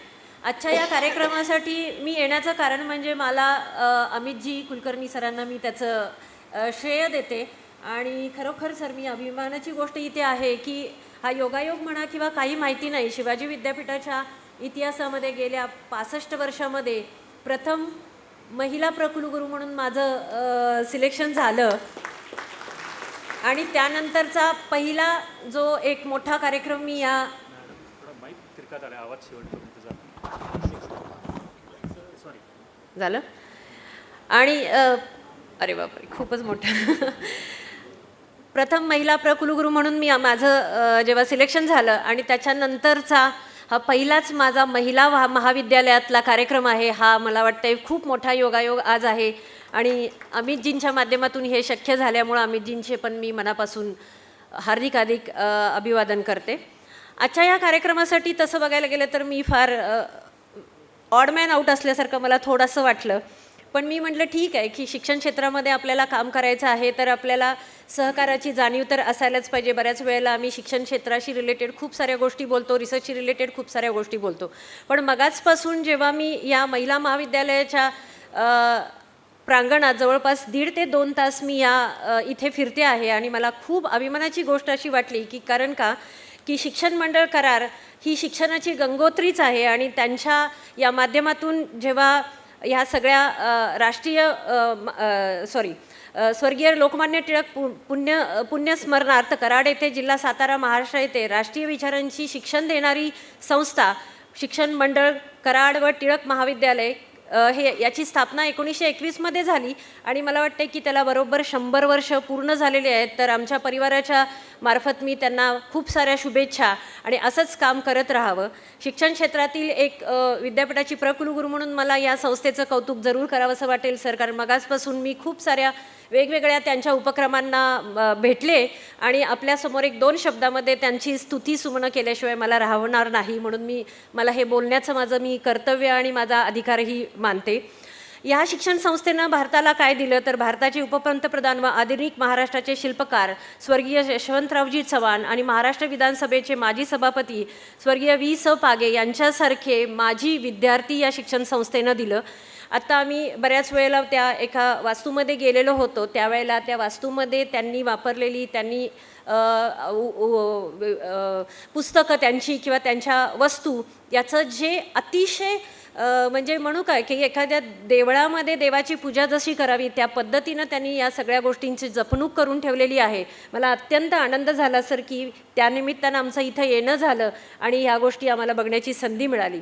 आजच्या या कार्यक्रमासाठी मी येण्याचं कारण म्हणजे मला अमितजी कुलकर्णी सरांना मी त्याचं श्रेय देते. आणि खरोखर सर मी अभिमानाची गोष्ट इथे आहे की हा योगायोग म्हणा किंवा काही माहिती नाही, शिवाजी विद्यापीठाच्या इतिहासामध्ये गेल्या 65 वर्षामध्ये प्रथम महिला प्रकुलगुरू म्हणून माझं सिलेक्शन झालं. आणि त्यानंतरचा पहिला जो एक मोठा कार्यक्रम मी या झालं आणि अरे बापरे खूपच मोठं प्रथम महिला प्रकुलगुरू म्हणून मी माझं जेव्हा सिलेक्शन झालं आणि त्याच्यानंतरचा हा पहिलाच माझा महिला महाविद्यालयातला कार्यक्रम आहे. हा मला वाटतं खूप मोठा योगायोग आज आहे आणि अमितजींच्या माध्यमातून हे शक्य झाल्यामुळं अमितजींचे पण मी मनापासून हार्दिक अभिवादन करते. आजच्या या कार्यक्रमासाठी तसं बघायला गेलं तर मी फार ऑड मॅन आउट असल्यासारखं मला थोडंसं वाटलं. पण मी म्हटलं ठीक आहे की शिक्षण क्षेत्रामध्ये आपल्याला काम करायचं आहे तर आपल्याला सहकाराची जाणीव तर असायलाच पाहिजे. बऱ्याच वेळेला आम्ही शिक्षण क्षेत्राशी रिलेटेड खूप साऱ्या गोष्टी बोलतो, रिसर्चशी रिलेटेड खूप साऱ्या गोष्टी बोलतो. पण मगाचपासून जेव्हा मी या महिला महाविद्यालयाच्या प्रांगणात जवळपास 1.5 ते 2 तास मी इथे फिरते आहे आणि मला खूप अभिमानाची गोष्ट अशी वाटली की कारण का की शिक्षण मंडळ कराड ही शिक्षणाची गंगोत्रीच आहे आणि त्यांच्या या माध्यमातून जेव्हा ह्या सगळ्या स्वर्गीय लोकमान्य टिळक पुण्यस्मरणार्थ कराड येथे जिल्हा सातारा महाराष्ट्र येथे राष्ट्रीय विचारांची शिक्षण देणारी संस्था शिक्षण मंडळ कराड व टिळक महाविद्यालय याची स्थापना 1921 झाली आणि मला वाटते की त्याला बरोबर 100 वर्ष पूर्ण झालेली आहेत. तर आमच्या परिवाराच्या मार्फत मी त्यांना खूप साऱ्या शुभेच्छा आणि असंच काम करत राहावं. शिक्षण क्षेत्रातील एक विद्यापीठाची प्रकुलगुरू म्हणून मला या संस्थेचं कौतुक जरूर करावंसं वाटेल सर, कारण मगाचपासून मी खूप साऱ्या वेगवेगळ्या त्यांच्या उपक्रमांना भेटले आणि आपल्यासमोर 1-2 शब्दामध्ये त्यांची स्तुती सुमनं केल्याशिवाय मला राहणार नाही. म्हणून मला हे बोलण्याचं माझं मी कर्तव्य आणि माझा अधिकारही मानते. या शिक्षण संस्थेनं भारताला काय दिलं तर भारताचे उपपंतप्रधान व आधुनिक महाराष्ट्राचे शिल्पकार स्वर्गीय यशवंतरावजी चव्हाण आणि महाराष्ट्र विधानसभेचे माजी सभापती स्वर्गीय V.स. पागे यांच्यासारखे माजी विद्यार्थी या शिक्षण संस्थेनं दिलं. आत्ता आम्ही बऱ्याच वेळेला त्या एका वास्तूमध्ये गेलेलो होतो, त्यावेळेला त्या वास्तूमध्ये त्यांनी वापरलेली पुस्तकं त्यांची किंवा त्यांच्या वस्तू याचं जे अतिशय म्हणजे म्हणू काय की एखाद्या देवळामध्ये देवाची पूजा जशी करावी त्या पद्धतीनं त्यांनी या सगळ्या गोष्टींची जपणूक करून ठेवलेली आहे. मला अत्यंत आनंद झाला सर की त्यानिमित्तानं आमचं इथं येणं झालं आणि ह्या गोष्टी आम्हाला बघण्याची संधी मिळाली.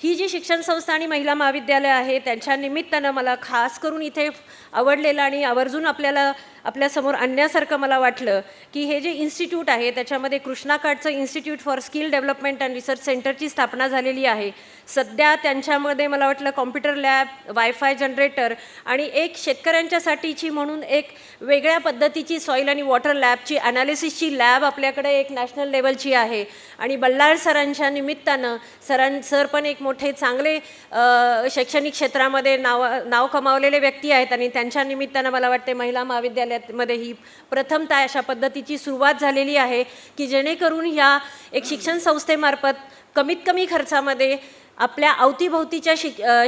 ही जी शिक्षण संस्था आणि महिला महाविद्यालय आहे त्यांच्या निमित्तानं मला खास करून इथे आवडलेलं आणि आवर्जून आपल्यासमोर आणण्यासारखं मला वाटलं की हे जे इन्स्टिट्यूट आहे त्याच्यामध्ये कृष्णा काटचं institute for skill development and research सेंटरची स्थापना झालेली आहे. सध्या त्यांच्यामध्ये मला वाटलं कॉम्प्युटर लॅब, वायफाय जनरेटर आणि एक शेतकऱ्यांच्यासाठीची म्हणून एक वेगळ्या पद्धतीची सॉईल आणि वॉटर लॅबची ॲनालिसिसची लॅब आपल्याकडे एक नॅशनल लेवलची आहे. आणि बल्लाळ सरांच्या निमित्तानं सर पण एक मोठे चांगले शैक्षणिक क्षेत्रामध्ये नाव कमावलेले व्यक्ती आहेत आणि त्यांच्या निमित्तानं मला वाटते महिला महाविद्यालयामध्ये ही प्रथमतः अशा पद्धतीची सुरुवात झालेली आहे की जेणेकरून ह्या एक शिक्षण संस्थेमार्फत कमीत कमी खर्चामध्ये आपल्या अवतीभोवतीच्या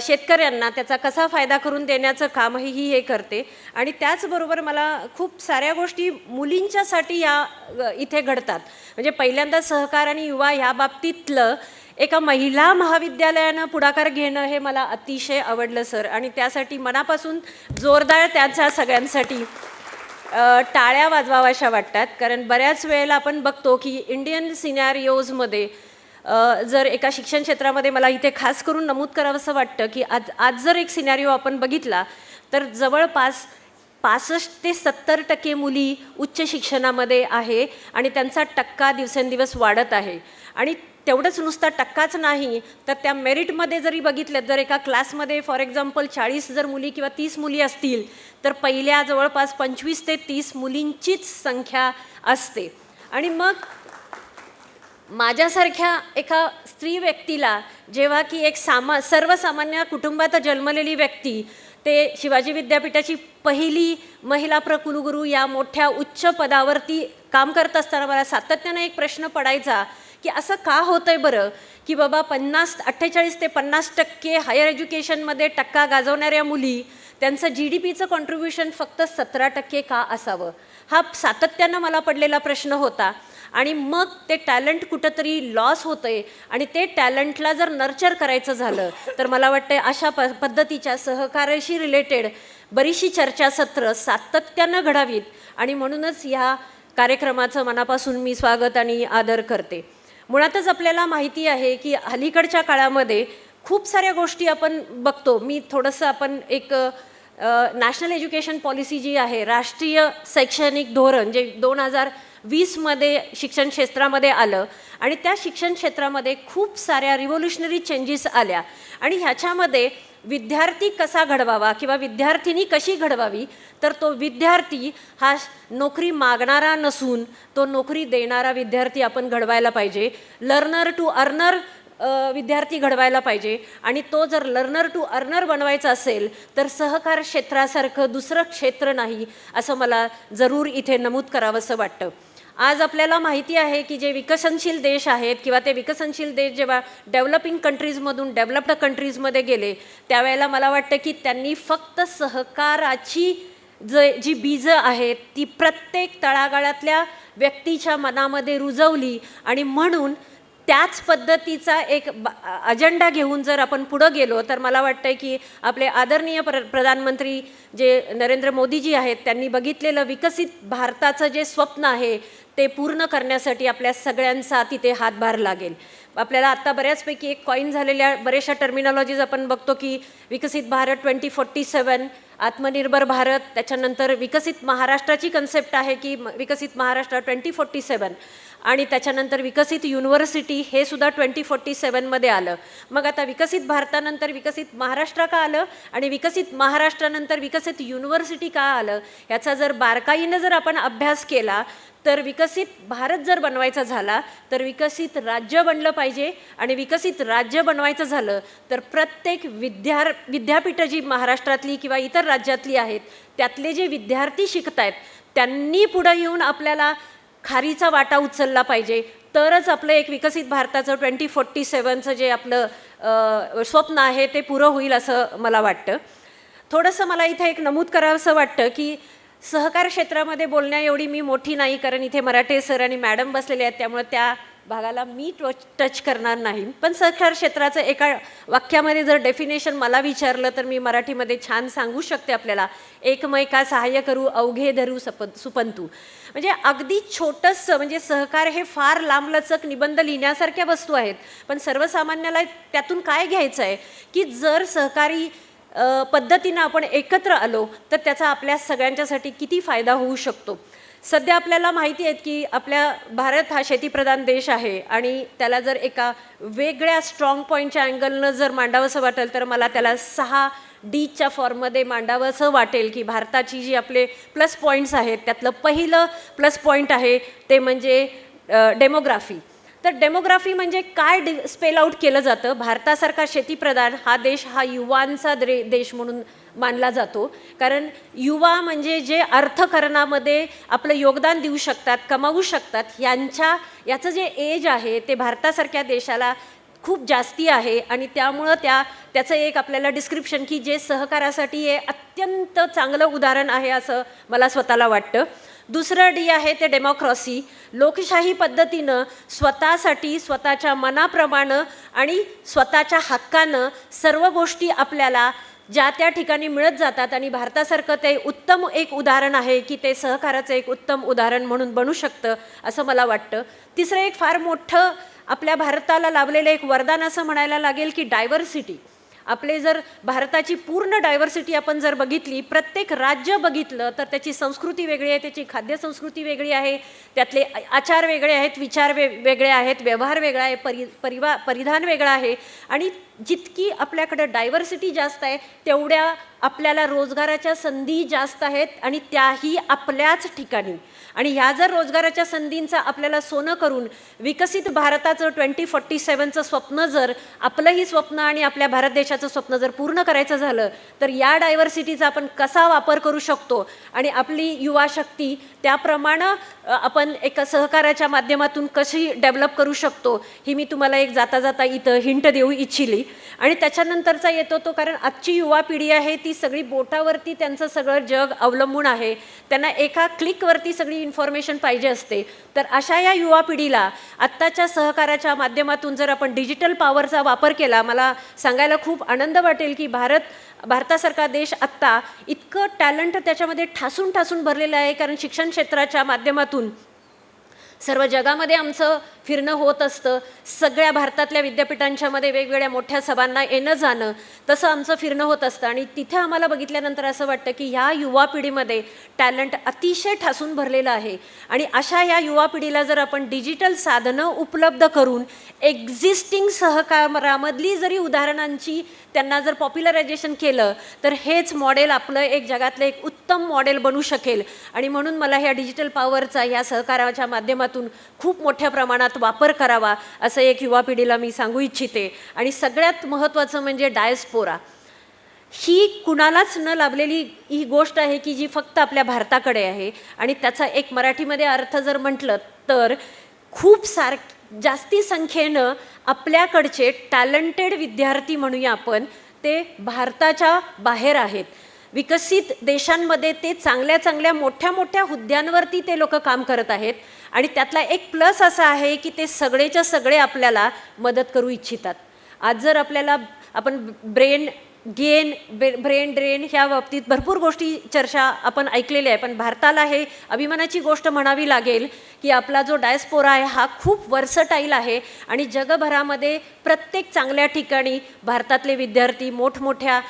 शेतकऱ्यांना त्याचा कसा फायदा करून देण्याचं कामही हे करते. आणि त्याचबरोबर मला खूप साऱ्या गोष्टी मुलींच्यासाठी इथे घडतात. म्हणजे पहिल्यांदा सहकार आणि युवा ह्या बाबतीतलं एका महिला महाविद्यालयानं पुढाकार घेणं हे मला अतिशय आवडलं सर आणि त्यासाठी मनापासून जोरदार त्यांच्या सगळ्यांसाठी टाळ्या वाजवाव्याशा वाटतात. कारण बऱ्याच वेळेला आपण बघतो की इंडियन सिनॅरिओजमध्ये जर एका शिक्षण क्षेत्रामध्ये मला इथे खास करून नमूद करावंसं वाटतं की आज जर एक सिनॅरिओ आपण बघितला तर जवळपास 65 ते 70% मुली उच्च शिक्षणामध्ये आहे आणि त्यांचा टक्का दिवसेंदिवस वाढत आहे. आणि तेवढंच नुसता टक्काच नाही तर त्या मेरिटमध्ये जरी बघितलं जर एका क्लासमध्ये फॉर एक्झाम्पल 40 जर मुली किंवा 30 मुली असतील तर पहिल्या जवळपास 25 ते 30 मुलींचीच संख्या असते. आणि मग माझ्यासारख्या एका स्त्री व्यक्तीला जेव्हा की एक सर्वसामान्य कुटुंबात जन्मलेली व्यक्ती ते शिवाजी विद्यापीठाची पहिली महिला प्रकुलगुरू या मोठ्या उच्च पदावरती काम करत असताना मला सातत्यानं एक प्रश्न पडायचा की असं का होतंय बरं की बाबा 48 ते 50% हायर एज्युकेशनमध्ये टक्का गाजवणाऱ्या मुली त्यांचं GDPचं कॉन्ट्रीब्युशन फक्त 17% का असावं. हा सातत्यानं मला पडलेला प्रश्न होता. आणि मग ते टॅलेंट कुठंतरी लॉस होतंय आणि ते टॅलेंटला जर नर्चर करायचं झालं तर मला वाटतं अशा पद्धतीच्या सहकार्याशी रिलेटेड बरीचशी चर्चासत्र सातत्यानं घडावीत आणि म्हणूनच ह्या कार्यक्रमाचं मनापासून मी स्वागत आणि आदर करते. मुळातच आपल्याला माहिती आहे की अलीकडच्या काळामध्ये खूप साऱ्या गोष्टी आपण बघतो. मी थोडंसं आपण एक नॅशनल एज्युकेशन पॉलिसी जी आहे राष्ट्रीय शैक्षणिक धोरण जे 2020 शिक्षण क्षेत्रामध्ये आलं आणि त्या शिक्षण क्षेत्रामध्ये खूप साऱ्या रिव्होल्युशनरी चेंजेस आल्या आणि ह्याच्यामध्ये विद्यार्थी कसा घडवावा किंवा विद्यार्थिनी कशी घडवावी तर तो विद्यार्थी हा नोकरी मागणारा नसून तो नोकरी देणारा विद्यार्थी आपण घडवायला पाहिजे. लर्नर टू अर्नर विद्यार्थी घडवायला पाहिजे आणि तो जर लर्नर टू अर्नर बनवायचा असेल तर सहकार क्षेत्रासारखं दुसरं क्षेत्र नाही असं मला जरूर इथे नमूद करावंसं वाटतं. आज आपल्याला माहिती आहे की जे विकसनशील देश आहेत किंवा ते विकसनशील देश जेव्हा डेव्हलपिंग कंट्रीजमधून डेव्हलप्ड कंट्रीजमध्ये गेले त्यावेळेला मला वाटतं की त्यांनी फक्त सहकाराची जी बीजं आहेत ती प्रत्येक तळागाळातल्या व्यक्तीच्या मनामध्ये रुजवली आणि म्हणून त्याच पद्धतीचा एक अजेंडा घेऊन जर आपण पुढं गेलो तर मला वाटतं की आपले आदरणीय प्रधानमंत्री जे नरेंद्र मोदीजी आहेत त्यांनी बघितलेलं विकसित भारताचं जे स्वप्न आहे ते पूर्ण करण्यासाठी आपल्या सगळ्यांचा तिथे हातभार लागेल. आपल्याला आत्ता बऱ्याचपैकी एक कॉईन झालेल्या बऱ्याचशा टर्मिनॉलॉजीज आपण बघतो की विकसित भारत 2047, आत्मनिर्भर भारत, त्याच्यानंतर विकसित महाराष्ट्राची कन्सेप्ट आहे की विकसित महाराष्ट्र 2047 आणि त्याच्यानंतर विकसित युनिव्हर्सिटी हे सुद्धा 2047मध्ये आलं. मग आता विकसित भारतानंतर विकसित महाराष्ट्र का आलं आणि विकसित महाराष्ट्रानंतर विकसित युनिव्हर्सिटी का आलं याचा जर बारकाईनं जर आपण अभ्यास केला तर विकसित भारत जर बनवायचा झाला तर विकसित राज्य बनलं पाहिजे आणि विकसित राज्य बनवायचं झालं तर प्रत्येक विद्यापीठं जी महाराष्ट्रातली किंवा इतर राज्यातली आहेत त्यातले जे विद्यार्थी शिकत आहेत त्यांनी पुढं येऊन आपल्याला खारीचा वाटा उचलला पाहिजे तरच आपलं एक विकसित भारताचं 2047चं जे आपलं स्वप्न आहे ते पुरं होईल असं मला वाटतं. थोडंसं मला इथे एक नमूद करावंसं वाटतं की सहकार क्षेत्रामध्ये बोलण्या एवढी मी मोठी नाही कारण इथे मराठे सर आणि मॅडम बसलेले आहेत त्यामुळे त्या भागाला मी टच करणार नाही. पण सहकार क्षेत्राचं एका वाक्यामध्ये जर डेफिनेशन मला विचारलं तर मी मराठीमध्ये छान सांगू शकते आपल्याला. एकमेका सहाय्य करू अवघे धरू सुपंतू. म्हणजे अगदी छोटंसं म्हणजे सहकार हे फार लांबलचक निबंध लिहिण्यासारख्या वस्तू आहेत पण सर्वसामान्याला त्यातून काय घ्यायचं आहे की जर सहकारी पद्धतीनं आपण एकत्र आलो तर त्याचा आपल्या सगळ्यांच्यासाठी किती फायदा होऊ शकतो. सध्या आपल्याला माहिती आहे की आपल्या भारत हा शेतीप्रधान देश आहे आणि त्याला जर एका वेगळ्या स्ट्रॉंग पॉईंटच्या अँगलनं जर मांडावंसं वाटेल तर मला त्याला 6Dच्या फॉर्ममध्ये मांडावं असं वाटेल की भारताची जी आपले प्लस पॉईंट्स आहेत त्यातलं पहिलं प्लस पॉईंट आहे ते म्हणजे डेमोग्राफी. तर डेमोग्राफी म्हणजे काय स्पेल आउट केलं जातं. भारतासारखा शेतीप्रधान हा देश हा युवांचा देश म्हणून मानला जातो कारण युवा म्हणजे जे अर्थकरणामध्ये आपलं योगदान देऊ शकतात कमावू शकतात याचं जे एज आहे ते भारतासारख्या देशाला खूप जास्ती आहे आणि त्यामुळं त्याचं एक आपल्याला डिस्क्रिप्शन की जे सहकारासाठी हे अत्यंत चांगलं उदाहरण आहे असं मला स्वतःला वाटतं. दुसरं D आहे ते डेमोक्रॉसी. लोकशाही पद्धतीनं स्वतःसाठी स्वतःच्या मनाप्रमाणे आणि स्वतःच्या हक्कानं सर्व गोष्टी आपल्याला ज्या त्या ठिकाणी मिळत जातात आणि भारतासारखं ते उत्तम एक उदाहरण आहे की ते सहकाराचं एक उत्तम उदाहरण म्हणून बनू शकतं असं मला वाटतं. तिसरं एक फार मोठं आपल्या भारताला लाभलेलं एक वरदान असं म्हणायला लागेल की डायव्हर्सिटी. आपले जर भारताची पूर्ण डायव्हर्सिटी आपण जर बघितली प्रत्येक राज्य बघितलं तर त्याची संस्कृती वेगळी आहे त्याची खाद्य संस्कृती वेगळी आहे त्यातले आचार वेगळे आहेत विचार वेगळे आहेत व्यवहार वेगळा आहे परिधान वेगळा आहे आणि जितकी आपल्याकडं डायव्हर्सिटी जास्त आहे तेवढ्या आपल्याला रोजगाराच्या संधी जास्त आहेत आणि त्याही आपल्याच ठिकाणी. आणि ह्या जर रोजगाराच्या संधींचा आपल्याला सोनं करून विकसित भारताचं 2047चं स्वप्न जर आपलंही स्वप्न आणि आपल्या भारत देशाचं स्वप्न जर पूर्ण करायचं झालं तर या डायव्हर्सिटीचा आपण कसा वापर करू शकतो आणि आपली युवा शक्ती त्याप्रमाणे आपण एका सहकाराच्या माध्यमातून कशी डेव्हलप करू शकतो ही मी तुम्हाला एक जाता जाता इथं हिंट देऊ इच्छिली. आणि त्याच्यानंतरचा येतो तो कारण आजची युवा पिढी आहे ती सगळी बोटावरती त्यांचं सगळं जग अवलंबून आहे. त्यांना एका क्लिकवरती सगळी इन्फॉर्मेशन पाहिजे असते. तर अशा या युवा पिढीला आत्ताच्या सहकाराच्या माध्यमातून जर आपण डिजिटल पॉवरचा वापर केला मला सांगायला खूप आनंद वाटेल की भारतासारखा देश आत्ता इतकं टॅलेंट त्याच्यामध्ये ठासून भरलेलं आहे कारण शिक्षण क्षेत्राच्या माध्यमातून सर्व जगामध्ये आमचं फिरणं होत असतं. सगळ्या भारतातल्या विद्यापीठांच्यामध्ये वेगवेगळ्या मोठ्या सभांना येणं जाणं तसं आमचं फिरणं होत असतं आणि तिथे आम्हाला बघितल्यानंतर असं वाटतं की ह्या युवा पिढीमध्ये टॅलेंट अतिशय ठासून भरलेलं आहे आणि अशा ह्या युवा पिढीला जर आपण डिजिटल साधनं उपलब्ध करून एक्झिस्टिंग सहकारामधली जरी उदाहरणांची त्यांना जर पॉप्युलरायझेशन केलं तर हेच मॉडेल आपलं एक जगातलं एक उत्तम मॉडेल बनू शकेल. आणि म्हणून मला ह्या डिजिटल पॉवरचा ह्या सहकाराच्या माध्यमातून खूप मोठ्या प्रमाणात वापर करावा असं एक युवा पिढीला मी सांगू इच्छिते. आणि सगळ्यात महत्त्वाचं म्हणजे डायस्पोरा ही कुणालाच न लाभलेली ही गोष्ट आहे की जी फक्त आपल्या भारताकडे आहे. आणि त्याचा एक मराठीमध्ये अर्थ जर म्हटलं तर खूप जास्ती संख्येनं आपल्याकडचे टॅलेंटेड विद्यार्थी म्हणूया आपण ते भारताच्या बाहेर आहेत. विकसित देशांमध्ये ते चांगल्या चांगल्या मोठ्या मोठ्या हुद्द्यांवरती ते लोक काम करत आहेत. आणि त्यातला एक प्लस असा आहे की ते सगळेच्या सगळे आपल्याला मदत करू इच्छितात. आज जर आपल्याला आपण ब्रेन ड्रेन ह्या बाबतीत भरपूर गोष्टी चर्चा आपण ऐकलेल्या आहे. पण भारताला हे अभिमानाची गोष्ट म्हणावी लागेल की आपला जो डायस्पोरा आहे हा खूप वर्सटाईल आहे. आणि जगभरामध्ये प्रत्येक चांगल्या ठिकाणी भारतातले विद्यार्थी मोठमोठ्या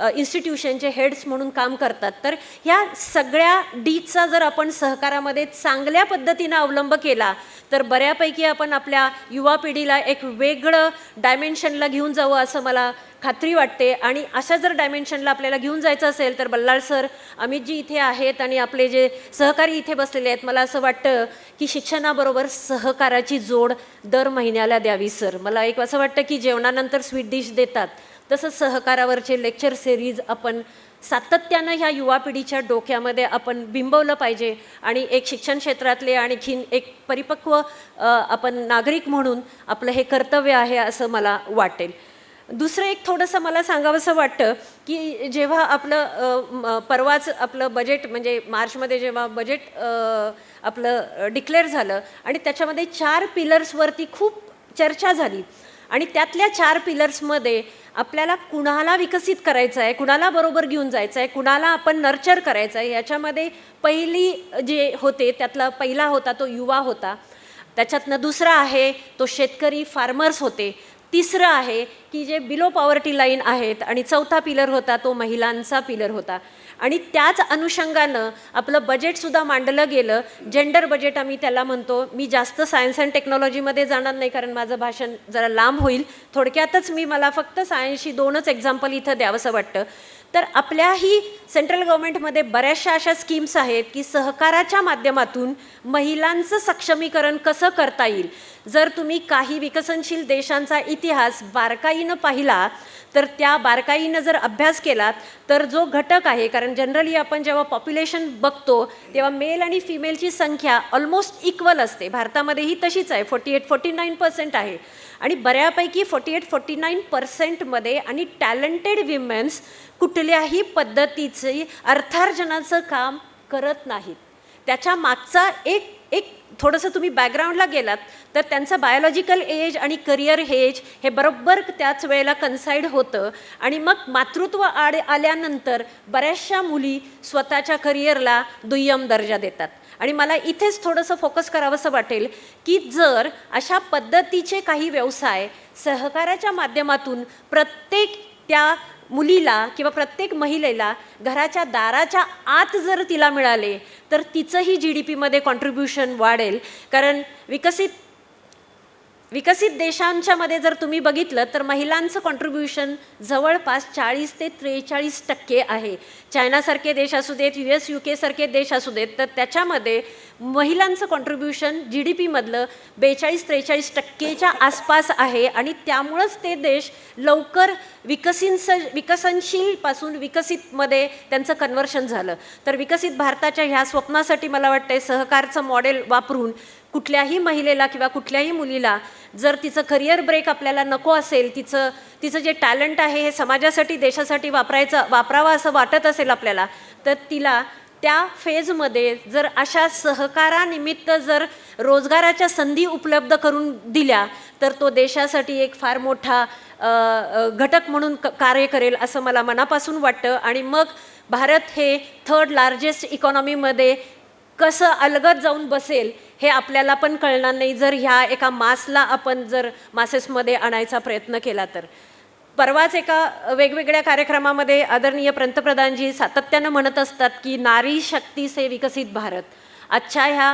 इन्स्टिट्यूशनचे हेड्स म्हणून काम करतात. तर ह्या सगळ्या डीचा जर आपण सहकारामध्ये चांगल्या पद्धतीनं अवलंब केला तर बऱ्यापैकी आपण आपल्या युवा पिढीला एक वेगळं डायमेन्शनला घेऊन जावं असं मला खात्री वाटते. आणि अशा जर डायमेन्शनला आपल्याला घेऊन जायचं असेल तर बल्लाळ सर, अमितजी इथे आहेत आणि आपले जे सहकारी इथे बसलेले आहेत, मला असं वाटतं की शिक्षणाबरोबर सहकाराची जोड दर महिन्याला द्यावी. सर, मला एक असं वाटतं की जेवणानंतर स्वीट डिश देतात तसं सहकारावरचे लेक्चर सिरीज आपण सातत्यानं ह्या युवा पिढीच्या डोक्यामध्ये आपण बिंबवलं पाहिजे. आणि एक शिक्षण क्षेत्रातले आणखीन एक परिपक्व आपण नागरिक म्हणून आपलं हे कर्तव्य आहे असं मला वाटेल. दुसरं एक थोडंसं मला सांगावंसं वाटतं की जेव्हा आपलं परवाच आपलं बजेट म्हणजे मार्चमध्ये जेव्हा बजेट आपलं डिक्लेअर झालं आणि त्याच्यामध्ये 4 पिलर्सवरती खूप चर्चा झाली. आणि त्यातल्या 4 पिलर्समध्ये आपल्याला कुणाला विकसित करायचं आहे, कुणाला बरोबर घेऊन जायचं आहे, कुणाला आपण नर्चर करायचं आहे, याच्यामध्ये पहिली जे होते त्यातला पहिला होता तो युवा होता. त्याच्यातनं दुसरा आहे तो शेतकरी फार्मर्स होते. तिसरं आहे की जे बिलो पॉवर्टी लाईन आहेत. आणि चौथा पिलर होता तो महिलांचा पिलर होता. आणि त्याच अनुषंगानं आपलं बजेटसुद्धा मांडलं गेलं. जेंडर बजेट आम्ही त्याला म्हणतो. मी जास्त सायन्स अँड टेक्नॉलॉजीमध्ये जाणार नाही कारण माझं भाषण जरा लांब होईल. थोडक्यातच मला फक्त सायन्सशी 2च एक्झाम्पल इथं द्यावंसं वाटतं. तर आपल्याही सेंट्रल गव्हर्नमेंटमध्ये बऱ्याचशा अशा स्कीम्स आहेत की सहकाराच्या माध्यमातून महिलांचं सक्षमीकरण कसं करता येईल. जर तुम्ही काही विकसनशील देशांचा इतिहास बारकाईनं पाहिला तर त्या बारकाईनं जर अभ्यास केलात तर जो घटक आहे, कारण जनरली आपण जेव्हा पॉप्युलेशन बघतो तेव्हा मेल आणि फिमेलची संख्या ऑलमोस्ट इक्वल असते. भारतामध्येही तशीच आहे, 48-49% आहे. आणि बऱ्यापैकी 48-49%मध्ये आणि टॅलेंटेड विमेन्स कुठल्याही पद्धतीचे अर्थार्जनाचं काम करत नाहीत. त्याच्या मागचा एक थोडंसं तुम्ही बॅकग्राऊंडला गेलात तर त्यांचं बायोलॉजिकल एज आणि करिअर एज हे बरोबर त्याच वेळेला कन्साईड होतं. आणि मग मातृत्व आल्यानंतर बऱ्याचशा मुली स्वतःच्या करिअरला दुय्यम दर्जा देतात. आणि मला इथेच थोडंसं फोकस करावंसं वाटेल की जर अशा पद्धतीचे काही व्यवसाय सहकाराच्या माध्यमातून प्रत्येक त्या मुलीला किंवा प्रत्येक महिलेला घराच्या दाराच्या आत जर तिला मिळाले तर तिचंही GDP मध्ये कॉन्ट्रीब्युशन वाढेल. कारण विकसित देशांच्या मध्ये जर तुम्ही बघितलं तर महिलांचं कॉन्ट्रीब्युशन जवळपास 40 ते 43% आहे. चायनासारखे देश असू देत, US UK सारखे देश असू देत, तर त्याच्यामध्ये महिलांचं कॉन्ट्रीब्युशन GDP मधलं 42-43% आसपास आहे. आणि त्यामुळंच ते देश लवकर विकसनशीलपासून विकसितमध्ये त्यांचं कन्व्हर्शन झालं. तर विकसित भारताच्या ह्या स्वप्नासाठी मला वाटतं सहकारचं मॉडेल वापरून कुठल्याही महिलेला किंवा कुठल्याही मुलीला जर तिचं करिअर ब्रेक आपल्याला नको असेल, तिचं जे टॅलेंट आहे हे समाजासाठी देशासाठी वापरावं असं वाटत असेल आपल्याला, तर तिला त्या फेजमध्ये जर अशा सहकारानिमित्त जर रोजगाराच्या संधी उपलब्ध करून दिल्या तर तो देशासाठी एक फार मोठा घटक म्हणून कार्य करेल असं मला मनापासून वाटतं. आणि मग भारत हे 3rd लार्जेस्ट इकॉनॉमीमध्ये कसं अलगद जाऊन बसेल हे आपल्याला पण कळणार नाही जर ह्या एका मासला आपण जर मासेसमध्ये आणायचा प्रयत्न केला तर. परवाच एका वेगवेगळ्या कार्यक्रमामध्ये आदरणीय पंतप्रधानजी सातत्यानं म्हणत असतात की नारी शक्ती से विकसित भारत. आजच्या ह्या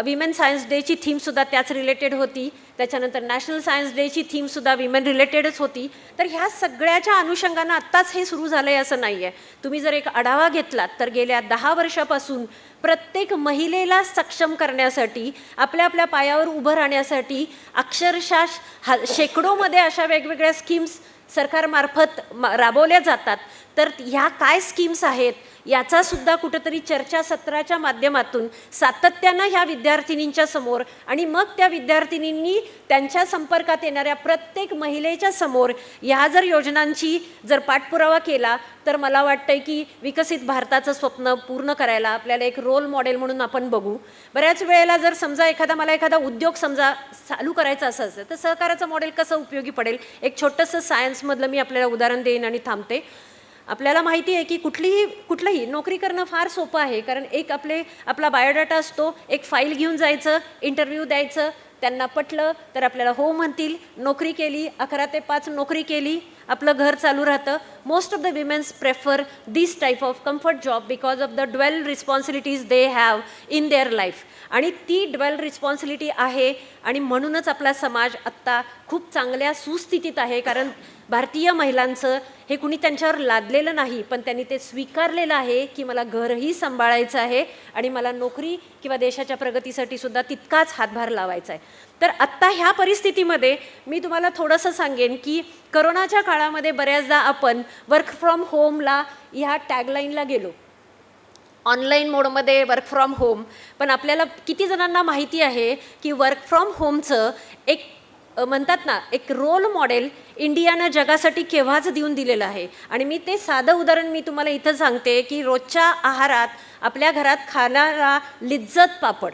विमेन सायन्स डेची थीमसुद्धा त्याच रिलेटेड होती. त्याच्यानंतर नॅशनल सायन्स डेची थीमसुद्धा विमेन रिलेटेडच होती. तर ह्या सगळ्याच्या अनुषंगानं आत्ताच हे सुरू झालं आहे असं नाही आहे. तुम्ही जर एक आढावा घेतलात तर गेल्या 10 वर्षापासून प्रत्येक महिलेला सक्षम करण्यासाठी, आपल्या आपल्या पायावर उभं राहण्यासाठी अक्षरशः शेकडोमध्ये अशा वेगवेगळ्या स्कीम्स सरकारमार्फत राबवल्या जातात. तर ह्या काय स्कीम्स आहेत याचासुद्धा कुठंतरी चर्चासत्राच्या माध्यमातून सातत्यानं ह्या विद्यार्थिनींच्या समोर आणि मग त्या विद्यार्थिनींनी त्यांच्या संपर्कात येणाऱ्या प्रत्येक महिलेच्या समोर ह्या जर योजनांची जर पाठपुरावा केला तर मला वाटतंय की विकसित भारताचं स्वप्न पूर्ण करायला आपल्याला एक रोल मॉडेल म्हणून आपण बघू. बऱ्याच वेळेला जर समजा मला एखादा उद्योग समजा चालू करायचा असेल तर सहकाराचं मॉडेल कसं उपयोगी पडेल. एक छोटंसं सायन्समधलं मी आपल्याला उदाहरण देईन आणि थांबते. आपल्याला माहिती आहे की कुठलंही नोकरी करणं फार सोपं आहे. कारण एक आपला बायोडाटा असतो, एक फाईल घेऊन जायचं, इंटरव्ह्यू द्यायचं, त्यांना पटलं तर आपल्याला हो म्हणतील, नोकरी केली, 11 ते 5 नोकरी केली, आपलं घर चालू राहतं. Most of the women's prefer this type of comfort job because of the dual responsibilities they have in their life. आणि ती ड्वेल रिस्पॉन्सिबिलिटी आहे आणि म्हणूनच आपला समाज आत्ता खूप चांगल्या सुस्थितीत आहे. कारण भारतीय महिलांचं हे कुणी त्यांच्यावर लादलेलं नाही, पण त्यांनी ते स्वीकारलेलं आहे की मला घरही सांभाळायचं आहे आणि मला नोकरी किंवा देशाच्या प्रगतीसाठी सुद्धा तितकाच हातभार लावायचा आहे. तर आत्ता ह्या परिस्थितीमध्ये मी तुम्हाला थोडंसं सांगेन की करोनाच्या काळामध्ये बऱ्याचदा आपण वर्क फ्रॉम होमला ह्या टॅगलाईनला गेलो, ऑनलाईन मोडमध्ये वर्क फ्रॉम होम. पण आपल्याला किती जणांना माहिती आहे की वर्क फ्रॉम होमचं एक म्हणतात ना एक रोल मॉडेल इंडियानं जगासाठी केव्हाच देऊन दिलेलं आहे. आणि मी ते साधं उदाहरण मी तुम्हाला इथं सांगते की रोजच्या आहारात आपल्या घरात खाणारा लिज्जत पापड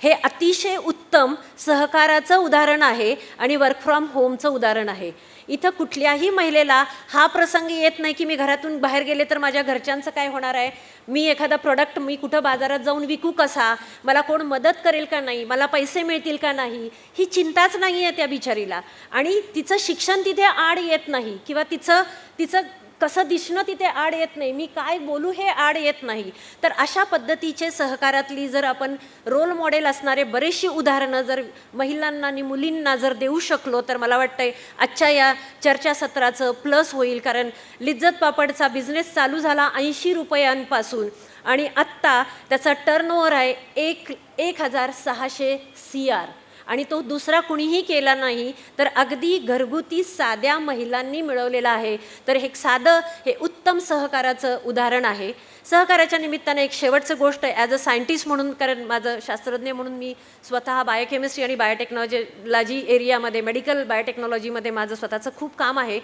हे अतिशय उत्तम सहकाराचं उदाहरण आहे आणि वर्क फ्रॉम होमचं उदाहरण आहे. इथं कुठल्याही महिलेला हा प्रसंग येत नाही की मी घरातून बाहेर गेले तर माझ्या घरच्यांचं काय होणार आहे, मी एखादा प्रोडक्ट मी कुठं बाजारात जाऊन विकू कसा, मला कोण मदत करेल का नाही, मला पैसे मिळतील का नाही, ही चिंताच नाही आहे त्या बिचारीला. आणि तिचं शिक्षण तिथे आड येत नाही किंवा तिचं कसं दिसणं तिथे आड येत नाही, मी काय बोलू हे आड येत नाही. तर अशा पद्धतीचे सहकारातली जर आपण रोल मॉडेल असणारे बरेचशी उदाहरणं जर महिलांना आणि मुलींना जर देऊ शकलो तर मला वाटतंय आजच्या या चर्चासत्राचं प्लस होईल. कारण लिज्जत पापडचा बिझनेस चालू झाला 80 रुपयांपासून आणि आत्ता त्याचा टर्नओव्हर आहे 1,600 CR आणि तो दुसरा कुणीही केला नाही तर अगदी घरगुती साध्या महिलांनी मिळवलेला आहे. तर हे उत्तम सहकाराचं उदाहरण आहे. सहकाराच्या निमित्ताने एक शेवटचं गोष्ट ॲज अ सायंटिस्ट म्हणून, कारण माझं शास्त्रज्ञ म्हणून मी स्वतः बायोकेमिस्ट्री आणि बायोटेक्नॉलॉजी एरियामध्ये मेडिकल बायोटेक्नॉलॉजीमध्ये माझं स्वतःचं खूप काम आहे.